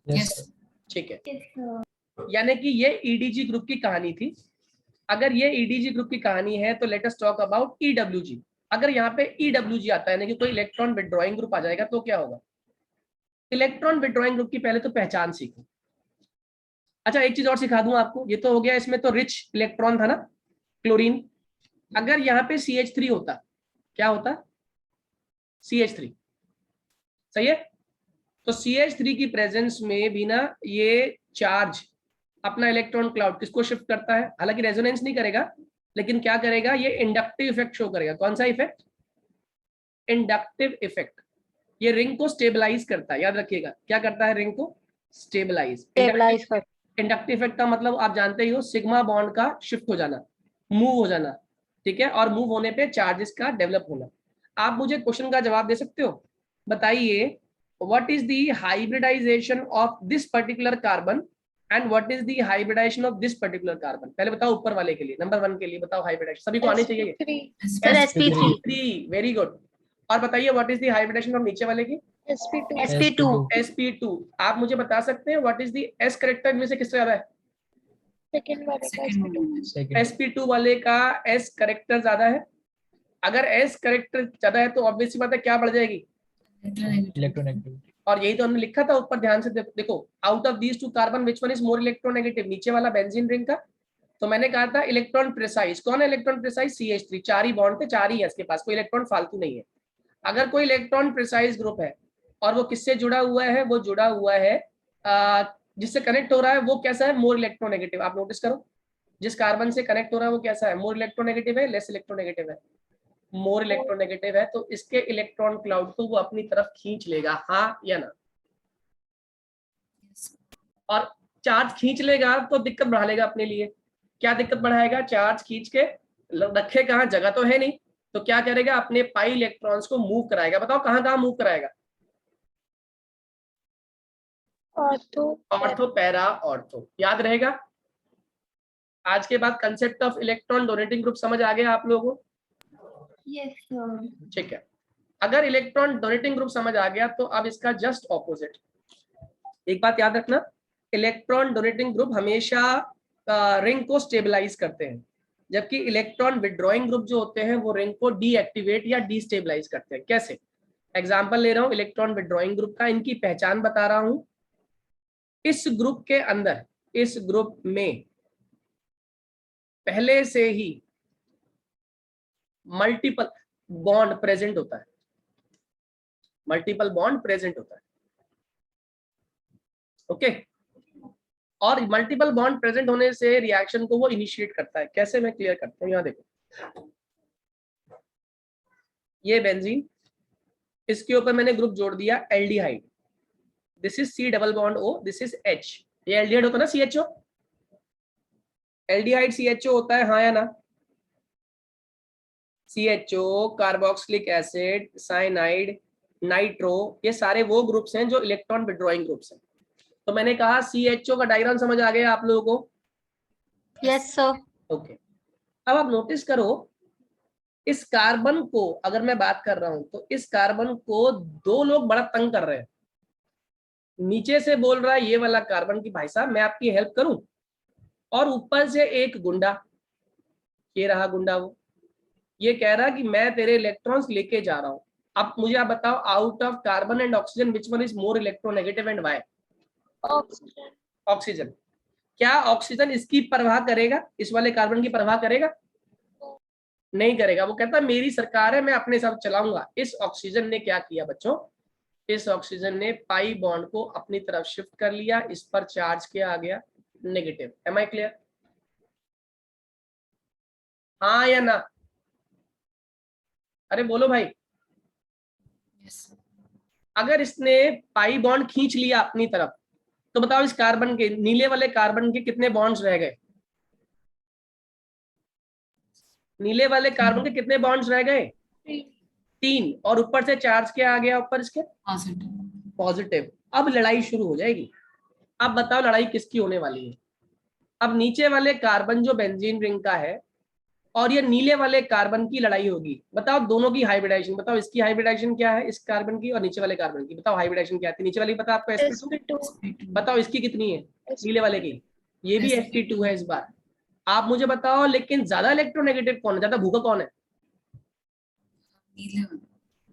Yes, Yes. sir. ठीक है। यानी कि ये ईडीजी ग्रुप की कहानी थी। अगर ये ईडीजी ग्रुप की कहानी है तो let us talk about EWG. अगर यहाँ पे ईडब्ल्यूजी आता है ना कि कोई इलेक्ट्रॉन विड्रॉइंग ग्रुप आ जाएगा तो क्या होगा? इलेक्ट्रॉन विड्रॉइंग ग्रुप की पहले तो पहचान सीखो। अच्छा एक चीज और सिखा दूं आपको। ये तो हो गया, इसमें तो रिच इलेक्ट्रॉन था ना क्लोरीन। अगर यहाँ पे CH3 होता, क्या होता? CH3। सही है? तो CH3 की प्रेजेंस में भी ना ये चार्ज अपना इलेक्ट्रॉन क्लाउड किसको शिफ्ट करता है? हालांकि रेजोनेंस नहीं करेगा, लेकिन क्या करेगा? ये इंडक्टिव इफेक्ट शो करेगा। कौन सा इफेक्ट? Inductive effect. ये रिंग को स्टेबलाइज करता है। याद रखिएगा, क्या करता है? रिंग को स्टेबलाइज। स्टेबलाइज कर। इंडक्टिव इफेक्ट का मतलब आप जानते ही हो, सिग्मा बॉन्ड का शिफ्ट हो जाना, मूव हो जाना। ठीक है? और मूव होने पे चार्जेस का डेवलप होना। आप मुझे क्वेश्चन का जवाब दे सकते हो? बताइए what is the hybridization of this particular carbon and what is the hybridization of this particular carbon? पहले बताओ ऊपर वाले के लिए, नंबर 1 के लिए बताओ हाइब्रिडाइजेशन। सभी को आनी चाहिए। Sir sp3। Very good. और बताइए what is the hybridization of नीचे वाले की? sp2। sp2। sp2। आप मुझे बता सकते हैं what is the s character में से किससे ज्यादा है? सेकंड वाले का Second sp2। one. Second. sp2 वाले का s करेक्टर ज्यादा है। अगर s करेक्टर ज्यादा है तो ऑब्वियस सी बात है क्या बढ़ जाएगी? Electronegativity. Electronegativity. और यही तो हमने लिखा था ऊपर, ध्यान से देखो, out of these two carbon which one is more electronegative? नीचे वाला बेंजीन रिंग का। तो मैंने कहा था इलेक्ट्रॉन प्रिसाइज। कौन है इलेक्ट्रॉन प्रिसाइज? CH3। 4 ही बॉन्ड थे, 4 ही है इसके पास, कोई इलेक्ट्रॉन फालतू नहीं है। अगर कोई इलेक्ट्रॉन प्रिसाइज ग्रुप है और वो किससे जुड़ा हुआ है? वो जुड़ा हुआ है जिससे कनेक्ट हो रहा है वो कैसा है? More electronegative. आप नोटिस करो, जिस कार्बन से कनेक्ट हो रहा है वो कैसा है? मोर इलेक्ट्रोनेगेटिव है, लेस इलेक्ट्रोनेगेटिव है? मोर इलेक्ट्रोनेगेटिव है। तो इसके इलेक्ट्रॉन क्लाउड को वो अपनी तरफ खींच लेगा, हाँ या ना? और चार्ज खींच लेगा तो दिक्कत बढ़ा लेगा अपने लिए। क्या दिक्कत बढ़ाएगा? चार्ज खींच के रखे कहाँ, जगह तो है नहीं, तो क्या करेगा? अपने पाई इलेक्ट्रॉन्स को मूव कराएगा। बताओ कहाँ कहाँ मूव कराएगा? Ortho, para, ortho. याद रहेगा? आज के बाद concept of electron donating group समझ आ गया आप लोगों को? Yes, sir. ठीक है। अगर इलेक्ट्रॉन डोनेटिंग ग्रुप समझ आ गया तो अब इसका जस्ट ऑपोजिट एक बात याद रखना, इलेक्ट्रॉन डोनेटिंग ग्रुप हमेशा रिंग को स्टेबलाइज करते हैं, जबकि इलेक्ट्रॉन विड्रॉइंग ग्रुप जो होते हैं वो रिंग को डीएक्टिवेट या डीस्टेबलाइज करते हैं। कैसे? एग्जांपल ले रहा हूं इलेक्ट्रॉन विड्रॉइंग ग्रुप का, इनकी पहचान बता रहा हूं। इस ग्रुप के अंदर, इस ग्रुप में पहले से ही मल्टीपल बॉन्ड प्रेजेंट होता है, मल्टीपल बॉन्ड प्रेजेंट होता है। ओके, और मल्टीपल बॉन्ड प्रेजेंट होने से रिएक्शन को वो इनिशिएट करता है। कैसे? मैं क्लियर करता हूं। यहां देखो, ये बेंजीन, इसके ऊपर मैंने ग्रुप जोड़ दिया aldehyde. This is C double bond O, this is H. ये एल्डिहाइड होता है ना, CHO। एल्डिहाइड CHO होता है, हाँ या ना? CHO, carboxylic acid, cyanide, nitro, ये सारे वो ग्रुप्स हैं जो इलेक्ट्रॉन विड्रॉइंग ग्रुप्स हैं। तो मैंने कहा CHO का डायग्राम समझ आ गया आप लोगों को? Yes sir. ओके, अब आप नोटिस करो, इस कार्बन को अगर मैं बात कर रहा हूं तो इस कार्बन को दो लोग बड़ा तंग कर रहे हैं। नीचे से बोल रहा है ये वाला कार्बन की भाई साहब मैं आपकी हेल्प करूं, और ऊपर से एक गुंडा, ये रहा गुंडा, वो ये कह रहा है कि मैं तेरे इलेक्ट्रॉन्स लेके जा रहा हूं। अब मुझे आप बताओ, out of carbon and oxygen which one is more electronegative and why? Oxygen. Oxygen. क्या ऑक्सीजन इसकी परवाह करेगा, इस वाले कार्बन की परवाह करेगा? नहीं करेगा। वो कहता है मेरी सरकार है, मैं अपने साथ चलाऊंगा। इस ऑक्सीजन ने क्या किया बच्चों? इस ऑक्सीजन ने पाई बॉन्ड को अपनी तरफ शिफ्ट कर लिया, इस पर चार्ज क्या आ गया? नेगेटिव। Am I clear? हाँ या ना? अरे बोलो भाई। Yes. अगर इसने पाई बॉन्ड खींच लिया अपनी तरफ तो बताओ इस कार्बन के, नीले वाले कार्बन के कितने बॉन्ड्स रह गए? नीले वाले कार्बन के कितने बॉन्ड्स रह गए? 3। और ऊपर से चार्ज क्या आ गया ऊपर इसके? Positive. पॉजिटिव। अब लड़ाई शुरू हो जाएगी। अब बताओ लड़ाई किसकी होने वाली है? अब नीचे वाले कार्बन जो बेंजीन रिंग का है और ये नीले वाले कार्बन की लड़ाई होगी। बताओ दोनों की हाइब्रिडाइजेशन, बताओ इसकी हाइब्रिडाइजेशन क्या है, इस कार्बन की, और नीचे वाले कार्बन की। बताओ हाइब्रिडाइजेशन क्या है? नीचे वाली पता आपको sp2, sp2। बताओ इसकी कितनी है? नीले वाले की ये भी sp2 है इस बार। आप मुझे बताओ लेकिन ज्यादा इलेक्ट्रोनेगेटिव कौन है, ज्यादा भूखा कौन है?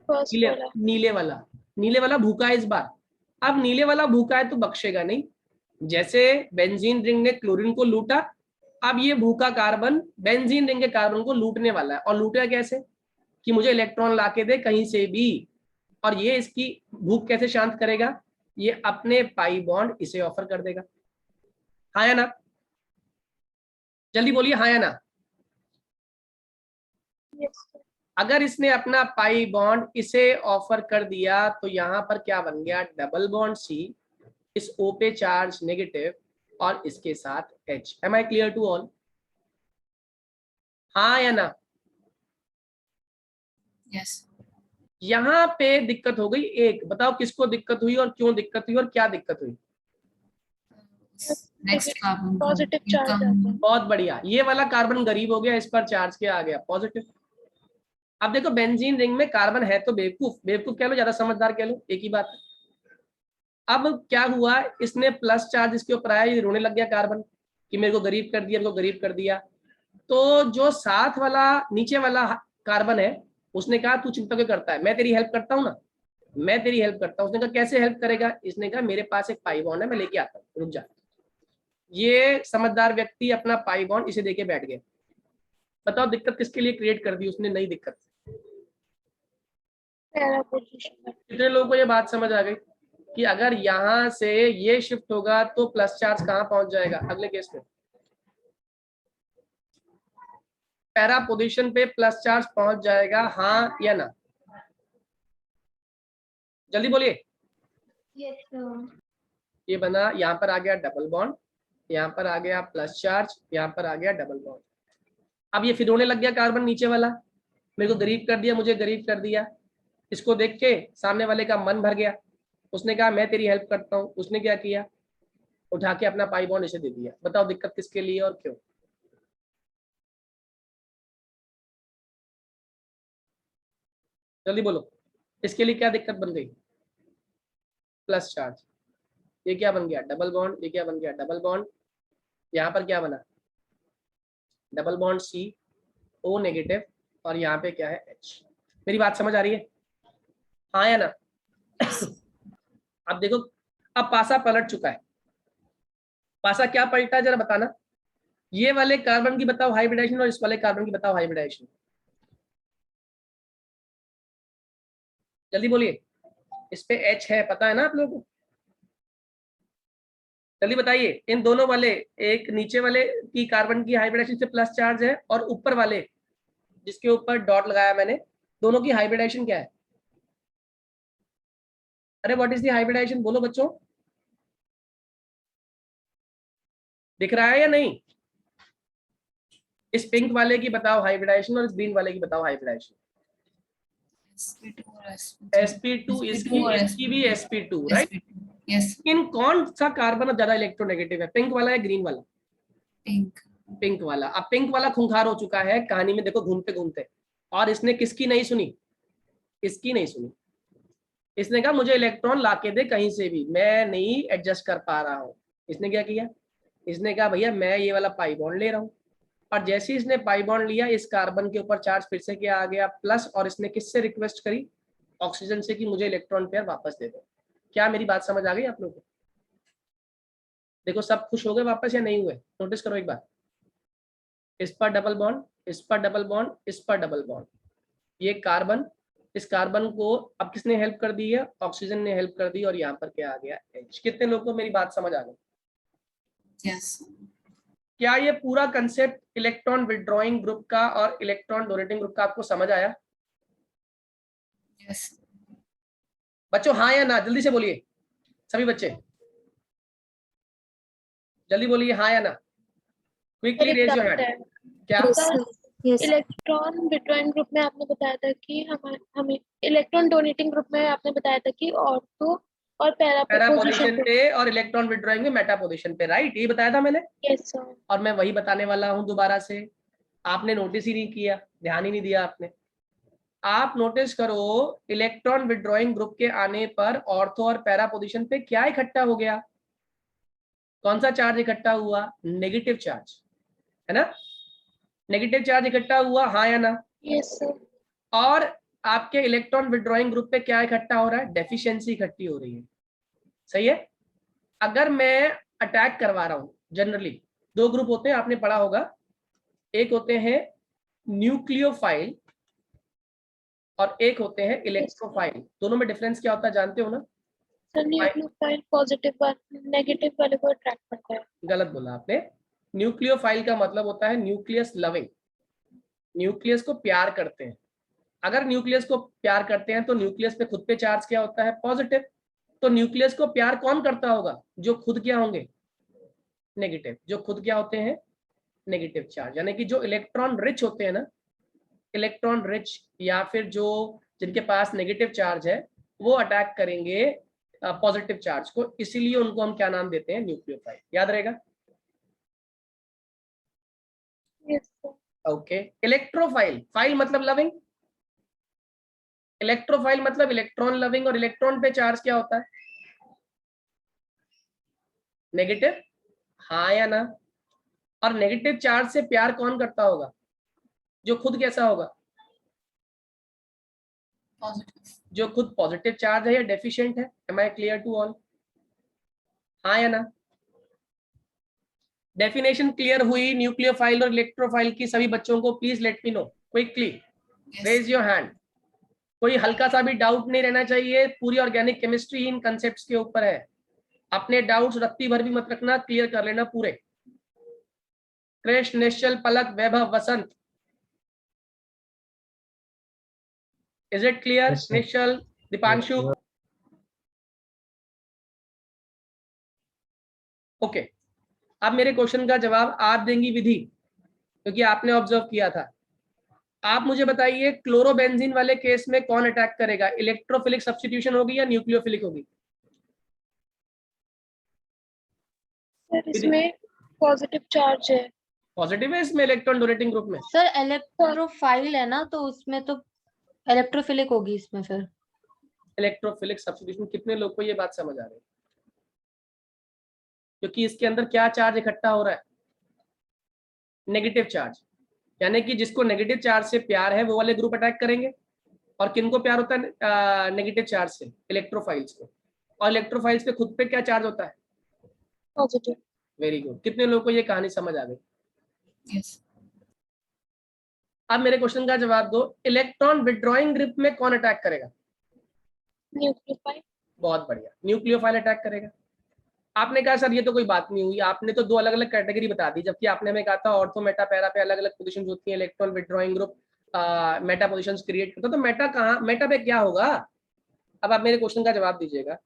फर्स्ट नीले, वाला। नीले वाला। नीले वाला भूखा है इस बार। अब नीले वाला भूखा है तो बख्शेगा नहीं। जैसे बेंजीन रिंग ने क्लोरीन को लूटा, अब ये भूखा कार्बन बेंजीन रिंग के कार्बन को लूटने वाला है। और लूटेगा कैसे? कि मुझे इलेक्ट्रॉन लाके दे कहीं से भी। और ये इसकी भूख कैसे शांत करेगा? ये अपने पाई बॉन्ड इसे ऑफर कर देगा। हाँ या ना? जल्दी बोलिए हाँ या ना? यस। अगर इसने अपना पाई बॉन्ड इसे ऑफर कर दिया तो यहां पर क्या बन गया? डबल बॉन्ड C, इस O पे चार्ज नेगेटिव और इसके साथ H। Am I clear to all? हाँ या ना? Yes. यहां पे दिक्कत हो गई एक। बताओ किसको दिक्कत हुई और क्यों दिक्कत हुई और क्या दिक्कत हुई? Next carbon. पॉजिटिव चार्ज आता है। बहुत बढ़िया, ये वाला कार्बन गरीब हो गया, इस पर चार्ज क्या आ गया? पॉजिटिव। अब देखो बेंजीन रिंग में कार्बन है तो बेवकूफ, बेवकूफ कह लो ज्यादा समझदार कह लो, एक ही बात है। अब क्या हुआ, इसने प्लस चार्ज इसके ऊपर आया, ये रोने लग गया कार्बन कि मेरे को गरीब कर दिया, मेरे को गरीब कर दिया। तो जो साथ वाला नीचे वाला कार्बन है उसने कहा तू चिंता क्यों करता है, मैं तेरी हेल्प करता हूँ ना, मैं तेरी हेल्प करता हूँ। उसने कहा कैसे हेल्प करेगा? इसने कहा मेरे पास एक पाई बॉन्ड है, मैं लेके आता हूँ, रुक जा। ये समझदार व्यक्ति अपना पाई बॉन्ड इसे देके बैठ गया। बताओ दिक्कत किसके लिए क्रिएट कर दी उसने? नई दिक्कत। पहला पोजीशन। कितने लोगों को ये बात समझ आ गई कि अगर यहां से ये शिफ्ट होगा तो प्लस चार्ज कहां पहुंच जाएगा? अगले केस में पैरा पोजीशन पे प्लस चार्ज पहुंच जाएगा, हाँ या ना? जल्दी बोलिए। Yes sir. ये बना, यहाँ पर आ गया डबल बॉन्ड, यहाँ पर आ गया प्लस चार्ज, यहाँ पर आ गया डबल बॉन्ड। अब ये फिर होने लग गया कार्बन नीचे वाला, मेरे को गरीब कर दिया, मुझे गरीब कर दिया। इसको देख के सामने वाले का मन भर गया, उसने कहा मैं तेरी हेल्प करता हूँ। उसने क्या किया, उठा के अपना पाई बॉन्ड इसे दे दिया। बताओ दिक्कत किसके लिए और क्यों? जल्दी बोलो, इसके लिए क्या दिक्कत बन गई? Plus charge. ये क्या बन गया, डबल बॉन्ड। ये क्या बन गया, डबल बॉन्ड। यहाँ पर क्या बना, double bond C O negative, और यहाँ पे क्या है H। मेरी बात समझ आ रही है, हाँ या ना? अब देखो, अब पासा पलट चुका है। पासा क्या पलटा जरा बताना। ये वाले कार्बन की बताओ हाइब्रिडाइजेशन और इस वाले कार्बन की बताओ हाइब्रिडाइजेशन। जल्दी बोलिए, इस पे H है, पता है ना आप लोगों को? जल्दी बताइए, इन दोनों वाले, एक नीचे वाले की कार्बन की हाइब्रिडाइजेशन से प्लस चार्ज है, और ऊपर वाले जिसके ऊपर डॉट लगाया मैंने, दोनों की हाइब्रिडाइजेशन क्या है? अरे व्हाट इज द हाइब्रिडाइजेशन, बोलो बच्चों, दिख रहा है या नहीं? इस पिंक वाले की बताओ हाइब्रिडाइजेशन और इस ग्रीन वाले की बताओ हाइब्रिडाइजेशन। sp2 इसकी भी sp2 राइट। यस इन कौन सा कार्बन ज्यादा इलेक्ट्रोनेगेटिव है, पिंक वाला या ग्रीन वाला? पिंक पिंक वाला। अब पिंक वाला खूंखार हो चुका है कहानी में, देखो घूमते घूमते, और इसने किसकी नहीं सुनी? इसकी नहीं सुनी। इसने कहा मुझे इलेक्ट्रॉन लाके दे कहीं से भी, मैं नहीं एडजस्ट कर पा रहा हूँ। इसने क्या किया, इसने कहा भैया मैं ये वाला पाई बॉन्ड ले रहा हूँ। और जैसे ही इसने पाई बॉन्ड लिया, इस कार्बन के ऊपर चार्ज फिर से क्या आ गया, प्लस, और इसने किससे रिक्वेस्ट करी, ऑक्सीजन से, कि मुझे इलेक्ट्रॉन पेयर वापस दे दो। क्या मेरी बात समझ आ गई आप लोगों को? देखो सब खुश हो गए वापस या नहीं हुए? नोटिस करो एक बार, इस पर डबल बॉन्ड, इस पर डबल बॉन्ड, इस पर डबल बॉन्ड। ये कार्बन, इस कार्बन को अब किसने हेल्प कर दी है, ऑक्सीजन ने हेल्प कर दी, और यहाँ पर क्या आ गया H। कितने लोगों को मेरी बात समझ आ गई? यस क्या ये पूरा कंसेप्ट इलेक्ट्रॉन विड्रॉइंग ग्रुप का और इलेक्ट्रॉन डोनेटिंग ग्रुप का आपको समझ आया? यस बच्चों हाँ या ना, जल्दी से बोलिए सभी बच्चे, जल्दी बोलिए हाँ या ना, क्विकली रेज योर हैंड। क्या? इलेक्ट्रॉन विड्रॉइंग ग्रुप में आपने बताया था कि हमें इलेक्ट्रॉन डोनेटिंग ग्रुप में आपने बताया था कि ऑर्थो और पैरा पैरा पोजीशन पोजीशन पे, और इलेक्ट्रॉन विड्रॉइंग में मेटा पोजीशन पे, राइट, ये बताया था मैंने। Yes sir. और मैं वही बताने वाला हूं दोबारा से, आपने नोटिस ही नहीं किया, ध्यान ही नहीं दिया आपने। आप नोटिस करो, इलेक्ट्रॉन विड्रॉइंग ग्रुप के आने पर ऑर्थो और पैरा पोजीशन पे क्या इकट्ठा हो गया? कौन सा चार्ज इकट्ठा हुआ? नेगेटिव चार्ज, है ना? नेगेटिव चार्ज इकट्ठा हुआ, हाँ या ना? Yes sir. और आपके इलेक्ट्रॉन विड्रॉइंग ग्रुप पे क्या इकट्ठा हो रहा है? डेफिशिएंसी इकट्ठी हो रही है। सही है। अगर मैं अटैक करवा रहा हूं, जनरली दो ग्रुप होते हैं, आपने पढ़ा होगा, एक होते हैं न्यूक्लियोफाइल और एक होते हैं इलेक्ट्रोफाइल। दोनों में डिफरेंस क्या होता है जानते हो ना? सर न्यूक्लियोफाइल पॉजिटिव वाले नेगेटिव वाले को अट्रैक्ट करता है। गलत बोला आपने। न्यूक्लियोफाइल का मतलब होता है न्यूक्लियस लविंग, न्यूक्लियस को प्यार करते हैं। अगर न्यूक्लियस को प्यार करते हैं तो न्यूक्लियस पे खुद पे चार्ज क्या होता है? पॉजिटिव। तो न्यूक्लियस को प्यार कौन करता होगा? जो खुद क्या होंगे? नेगेटिव। जो खुद क्या होते हैं? Negative charge. यानी कि जो इलेक्ट्रॉन रिच होते हैं ना, इलेक्ट्रॉन रिच, या फिर जो जिनके पास नेगेटिव चार्ज है, वो अटैक करेंगे पॉजिटिव चार्ज को, इसीलिए उनको हम क्या नाम देते हैं? न्यूक्लियोफाइल। याद रहेगा? Yes sir. Okay. Electrophile, file मतलब लविंग, इलेक्ट्रोफाइल मतलब इलेक्ट्रॉन लविंग, और इलेक्ट्रॉन पे चार्ज क्या होता है? नेगेटिव, हाँ या ना? और नेगेटिव चार्ज से प्यार कौन करता होगा? जो खुद कैसा होगा? पॉजिटिव जो खुद पॉजिटिव चार्ज है या डेफिशिएंट है। Am I clear to all? हाँ या ना? डेफिनेशन क्लियर हुई न्यूक्लियोफाइल और इलेक्ट्रोफाइल की सभी बच्चों को? Please let me know quickly, raise your hand. कोई हल्का सा भी डाउट नहीं रहना चाहिए, पूरी ऑर्गेनिक केमिस्ट्री इन कंसेप्ट्स के ऊपर है। अपने डाउट्स रत्ती भर भी मत रखना, क्लियर कर लेना पूरे। Krishna, Nishchal, Palak, Vaibhav, Vasant, is it clear? Yes, sir. Nishchal, Yes, you Deepanshu, are okay, अब मेरे क्वेश्चन का जवाब आप देंगी विधि, क्योंकि आपने ऑब्जर्व किया था। आप मुझे बताइए क्लोरोबेंजीन वाले केस में कौन अटैक करेगा, इलेक्ट्रोफिलिक सब्स्टिट्यूशन होगी या न्यूक्लियोफिलिक होगी? सर इसमें पॉजिटिव चार्ज है। पॉजिटिव है इसमें इलेक्ट्रॉन डोनेटिंग ग्रुप में। सर इलेक्ट्रोफाइल है ना, तो उसमें तो इलेक्ट्रोफिलिक होगी इसमें फिर। इलेक्ट्रोफिलिक सब्स्टिट्यूशन, कितने लोग को ये बात समझ आ रही है? क्योंकि इसके अंदर क्या चार्ज इकट्ठा हो रहा है? नेगेटिव चार्ज, यानी कि जिसको नेगेटिव चार्ज से प्यार है वो वाले ग्रुप अटैक करेंगे। और किनको प्यार होता है नेगेटिव चार्ज से? इलेक्ट्रोफाइल्स को। और इलेक्ट्रोफाइल्स पे खुद पे क्या चार्ज होता है? पॉजिटिव। वेरी गुड, कितने लोगों को ये कहानी समझ आ गई? Yes. अब मेरे क्वेश्चन का जवाब दो, इलेक्ट्रॉन विड्रॉइंग ग्रुप में कौन अटैक करेगा? न्यूक्लियोफाइल। बहुत बढ़िया, न्यूक्लियोफाइल अटैक करेगा। आपने कहा सर ये तो कोई बात नहीं हुई, आपने तो दो अलग अलग कैटेगरी बता दी, जबकि आपने हमें कहा था ऑर्थो मेटा पैरा पे अलग अलग पोजीशंस होती हैं, electron withdrawing group Meta positions create करता है, तो मेटा कहाँ, मेटा पे क्या होगा? अब आप मेरे क्वेश्चन का जवाब दीजिएगा।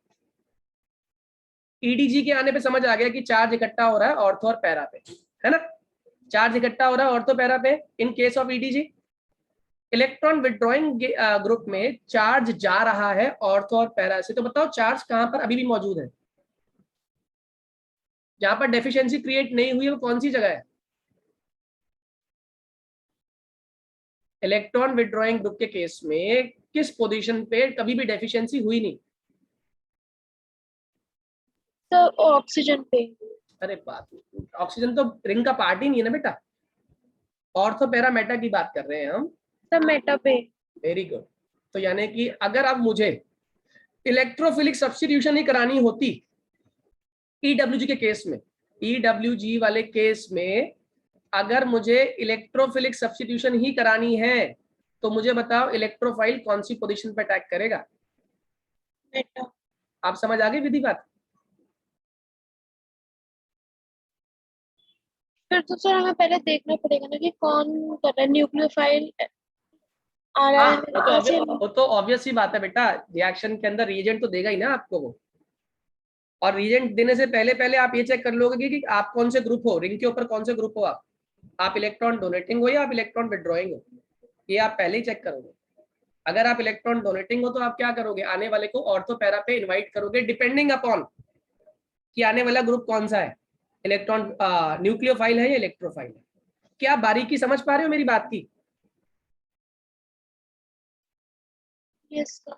ईडीजी के आने पे समझ आ गया कि चार्ज इकट्ठा हो रहा है ऑर्थो और पैरा पे, है ना? चार्ज इकट्ठा हो रहा है ऑर्थो पैरा पे in case of EDG. Electron withdrawing group में चार्ज जा रहा है ऑर्थो और पैरा से, तो बताओ चार्ज कहां पर अभी भी मौजूद है? जहां पर डेफिशिएंसी क्रिएट नहीं हुई है वो कौन सी जगह है? इलेक्ट्रॉन विड्रॉइंग ग्रुप के केस में किस पोजीशन पे कभी भी डेफिशिएंसी हुई नहीं? तो ऑक्सीजन पे। अरे बात, ऑक्सीजन तो रिंग का पार्ट ही नहीं है ना बेटा, ऑर्थो पैरा मेटा की बात कर रहे हैं हम। सर मेटा पे। वेरी गुड, तो यानी कि अगर अब मुझे इलेक्ट्रोफिलिक सब्स्टिट्यूशन ही करानी होती ईडब्ल्यूजी के केस में, ईडब्ल्यूजी वाले केस में अगर मुझे इलेक्ट्रोफिलिक सब्स्टिट्यूशन ही करानी है, तो मुझे बताओ इलेक्ट्रोफाइल कौन सी पोजीशन पे अटैक करेगा? मेटा। आप समझ आ गई विधि बात? फिर तो सर हमें पहले देखना पड़ेगा ना कि कौन कर रहा है, न्यूक्लियोफाइल आ रहा हाँ, है मेरे पास या नहीं। वो तो ऑब्वियस ही बात है बेटा, रिएक्शन के अंदर रिएजेंट तो देगा ही ना आपको वो, और रिएजेंट देने से पहले पहले आप ये चेक कर लोगे कि आप कौन से ग्रुप हो, रिंग के ऊपर कौन से ग्रुप हो, आप इलेक्ट्रॉन डोनेटिंग हो या आप इलेक्ट्रॉन विड्रॉइंग हो, ये आप पहले ही चेक करोगे। अगर आप इलेक्ट्रॉन डोनेटिंग हो तो आप क्या करोगे, आने वाले को ऑर्थो पैरा पे इनवाइट करोगे, डिपेंडिंग अपॉन कि आने वाला ग्रुप कौन सा है, इलेक्ट्रॉन न्यूक्लियोफाइल है या इलेक्ट्रोफाइल है। क्या बारीकी समझ पा रहे हो मेरी बात की? Yes sir.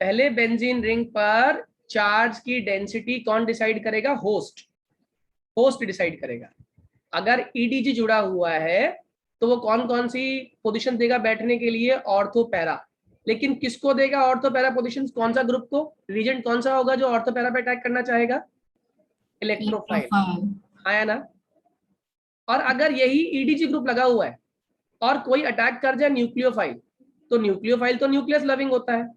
पहले बेंजीन रिंग पर चार्ज की डेंसिटी कौन डिसाइड करेगा? होस्ट डिसाइड करेगा। अगर ईडीजी जुड़ा हुआ है तो वो कौन कौन सी पोजीशन देगा बैठने के लिए? Ortho para. लेकिन किसको देगा ऑर्थो पैरा पोजीशन? कौन सा ग्रुप को? रीजेंट कौन सा होगा जो ऑर्थो पैरा पे अटैक करना चाहेगा? इलेक्ट्रोफाइल। Electrophile. आया ना? और अगर यही ईडीजी ग्रुप लगा हुआ है और कोई अटैक कर जाए न्यूक्लियोफाइल, तो न्यूक्लियोफाइल तो न्यूक्लियस लविंग होता है,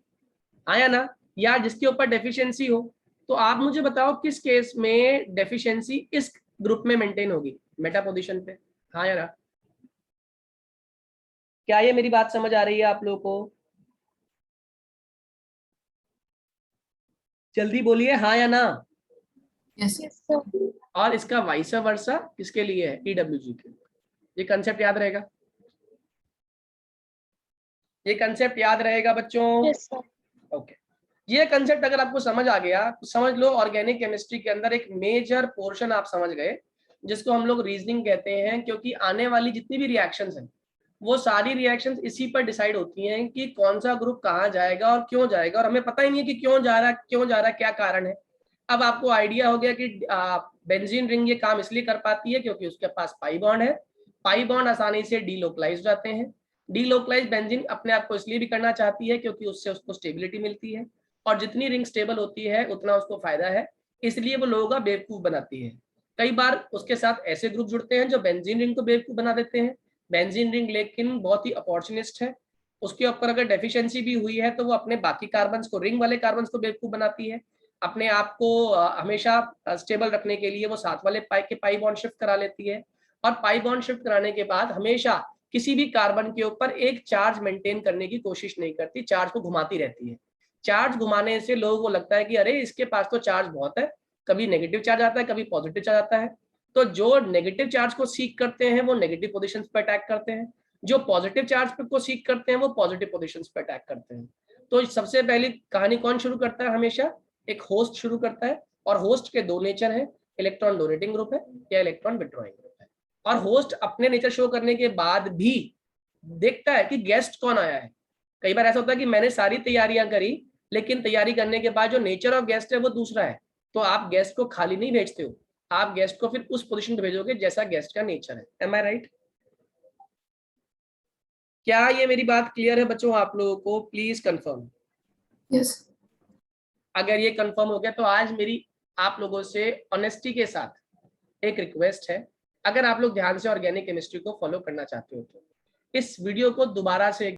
आया ना? या जिसके ऊपर डेफिशिएंसी हो, तो आप मुझे बताओ किस केस में डेफिशिएंसी इस ग्रुप में मेंटेन होगी? मेटा पोजीशन पे, हाँ या ना? क्या ये मेरी बात समझ आ रही है आप लोगों को? जल्दी बोलिए हाँ या ना। Yes. Yes sir. और इसका वाइस वर्सा किसके लिए है? ईडब्ल्यूजी के लिए। ये कंसेप्ट याद रहेगा, ये कंसेप्ट याद रहेगा बच्चों? Yes sir. ओके, ये कंसेप्ट अगर आपको समझ आ गया तो समझ लो ऑर्गेनिक केमिस्ट्री के अंदर एक मेजर पोर्शन आप समझ गए, जिसको हम लोग रीजनिंग कहते हैं, क्योंकि आने वाली जितनी भी रिएक्शंस हैं वो सारी रिएक्शंस इसी पर डिसाइड होती हैं कि कौन सा ग्रुप कहाँ जाएगा और क्यों जाएगा, और हमें पता ही नहीं है कि क्यों जा रहा, क्या कारण है। अब आपको आइडिया हो गया कि बेंजीन रिंग ये काम इसलिए कर पाती है क्योंकि उसके पास पाई बॉन्ड है, पाई बॉन्ड आसानी से डीलोकलाइज हो जाते हैं। डीलोकलाइज बेंजीन अपने आप को इसलिए भी करना चाहती है क्योंकि उससे उसको स्टेबिलिटी मिलती है, और जितनी रिंग स्टेबल होती है उतना उसको फायदा है, इसलिए वो लोगों का बेवकूफ बनाती है। कई बार उसके साथ ऐसे ग्रुप जुड़ते हैं जो बेंजीन रिंग को बेवकूफ बना देते हैं। बेंजीन रिंग लेकिन बहुत ही अपॉर्चुनिस्ट है, उसके ऊपर अगर डेफिशिएंसी भी हुई है तो वो अपने बाकी कार्बन्स को, रिंग वाले कार्बन्स को बेवकूफ बनाती है। अपने आप को हमेशा स्टेबल रखने के लिए वो साथ वाले पाई बॉन्ड शिफ्ट करा लेती है, और पाई बॉन्ड शिफ्ट कराने के बाद हमेशा किसी भी कार्बन के ऊपर एक चार्ज मेंटेन करने की कोशिश नहीं करती, चार्ज को घुमाती रहती है। चार्ज घुमाने से लोगों को लगता है कि अरे इसके पास तो चार्ज बहुत है, कभी नेगेटिव चार्ज आता है, कभी पॉजिटिव चार्ज आता है। तो जो नेगेटिव चार्ज को सीक करते हैं वो नेगेटिव पोजीशंस पे अटैक करते हैं, जो पॉजिटिव चार्ज को सीक करते हैं वो पॉजिटिव पोजीशंस पे अटैक करते हैं। तो सबसे पहली कहानी कौन शुरू करता है? हमेशा एक होस्ट शुरू करता है, और होस्ट के दो नेचर हैं, इलेक्ट्रॉन डोनेटिंग ग्रुप है या इलेक्ट्रॉन विड्रॉइंग ग्रुप है। और होस्ट अपने नेचर शो करने के बाद भी देखता है कि गेस्ट कौन आया है। कई बार ऐसा होता है कि मैंने सारी तैयारियां करी, लेकिन तैयारी करने के बाद जो नेचर ऑफ गेस्ट है वो दूसरा है, तो आप गेस्ट को खाली नहीं भेजते हो, आप गेस्ट को फिर उस पोजीशन पे भेजोगे जैसा गेस्ट का नेचर है। Am I right? क्या ये मेरी बात क्लियर है बच्चों आप लोगों को? Please confirm. Yes. अगर ये कंफर्म हो गया तो आज मेरी आप लोगों से ऑनेस्टी के साथ एक रिक्वेस्ट है, अगर आप लोग ध्यान से ऑर्गेनिक केमिस्ट्री को फॉलो करना चाहते हो तो इस वीडियो को दोबारा से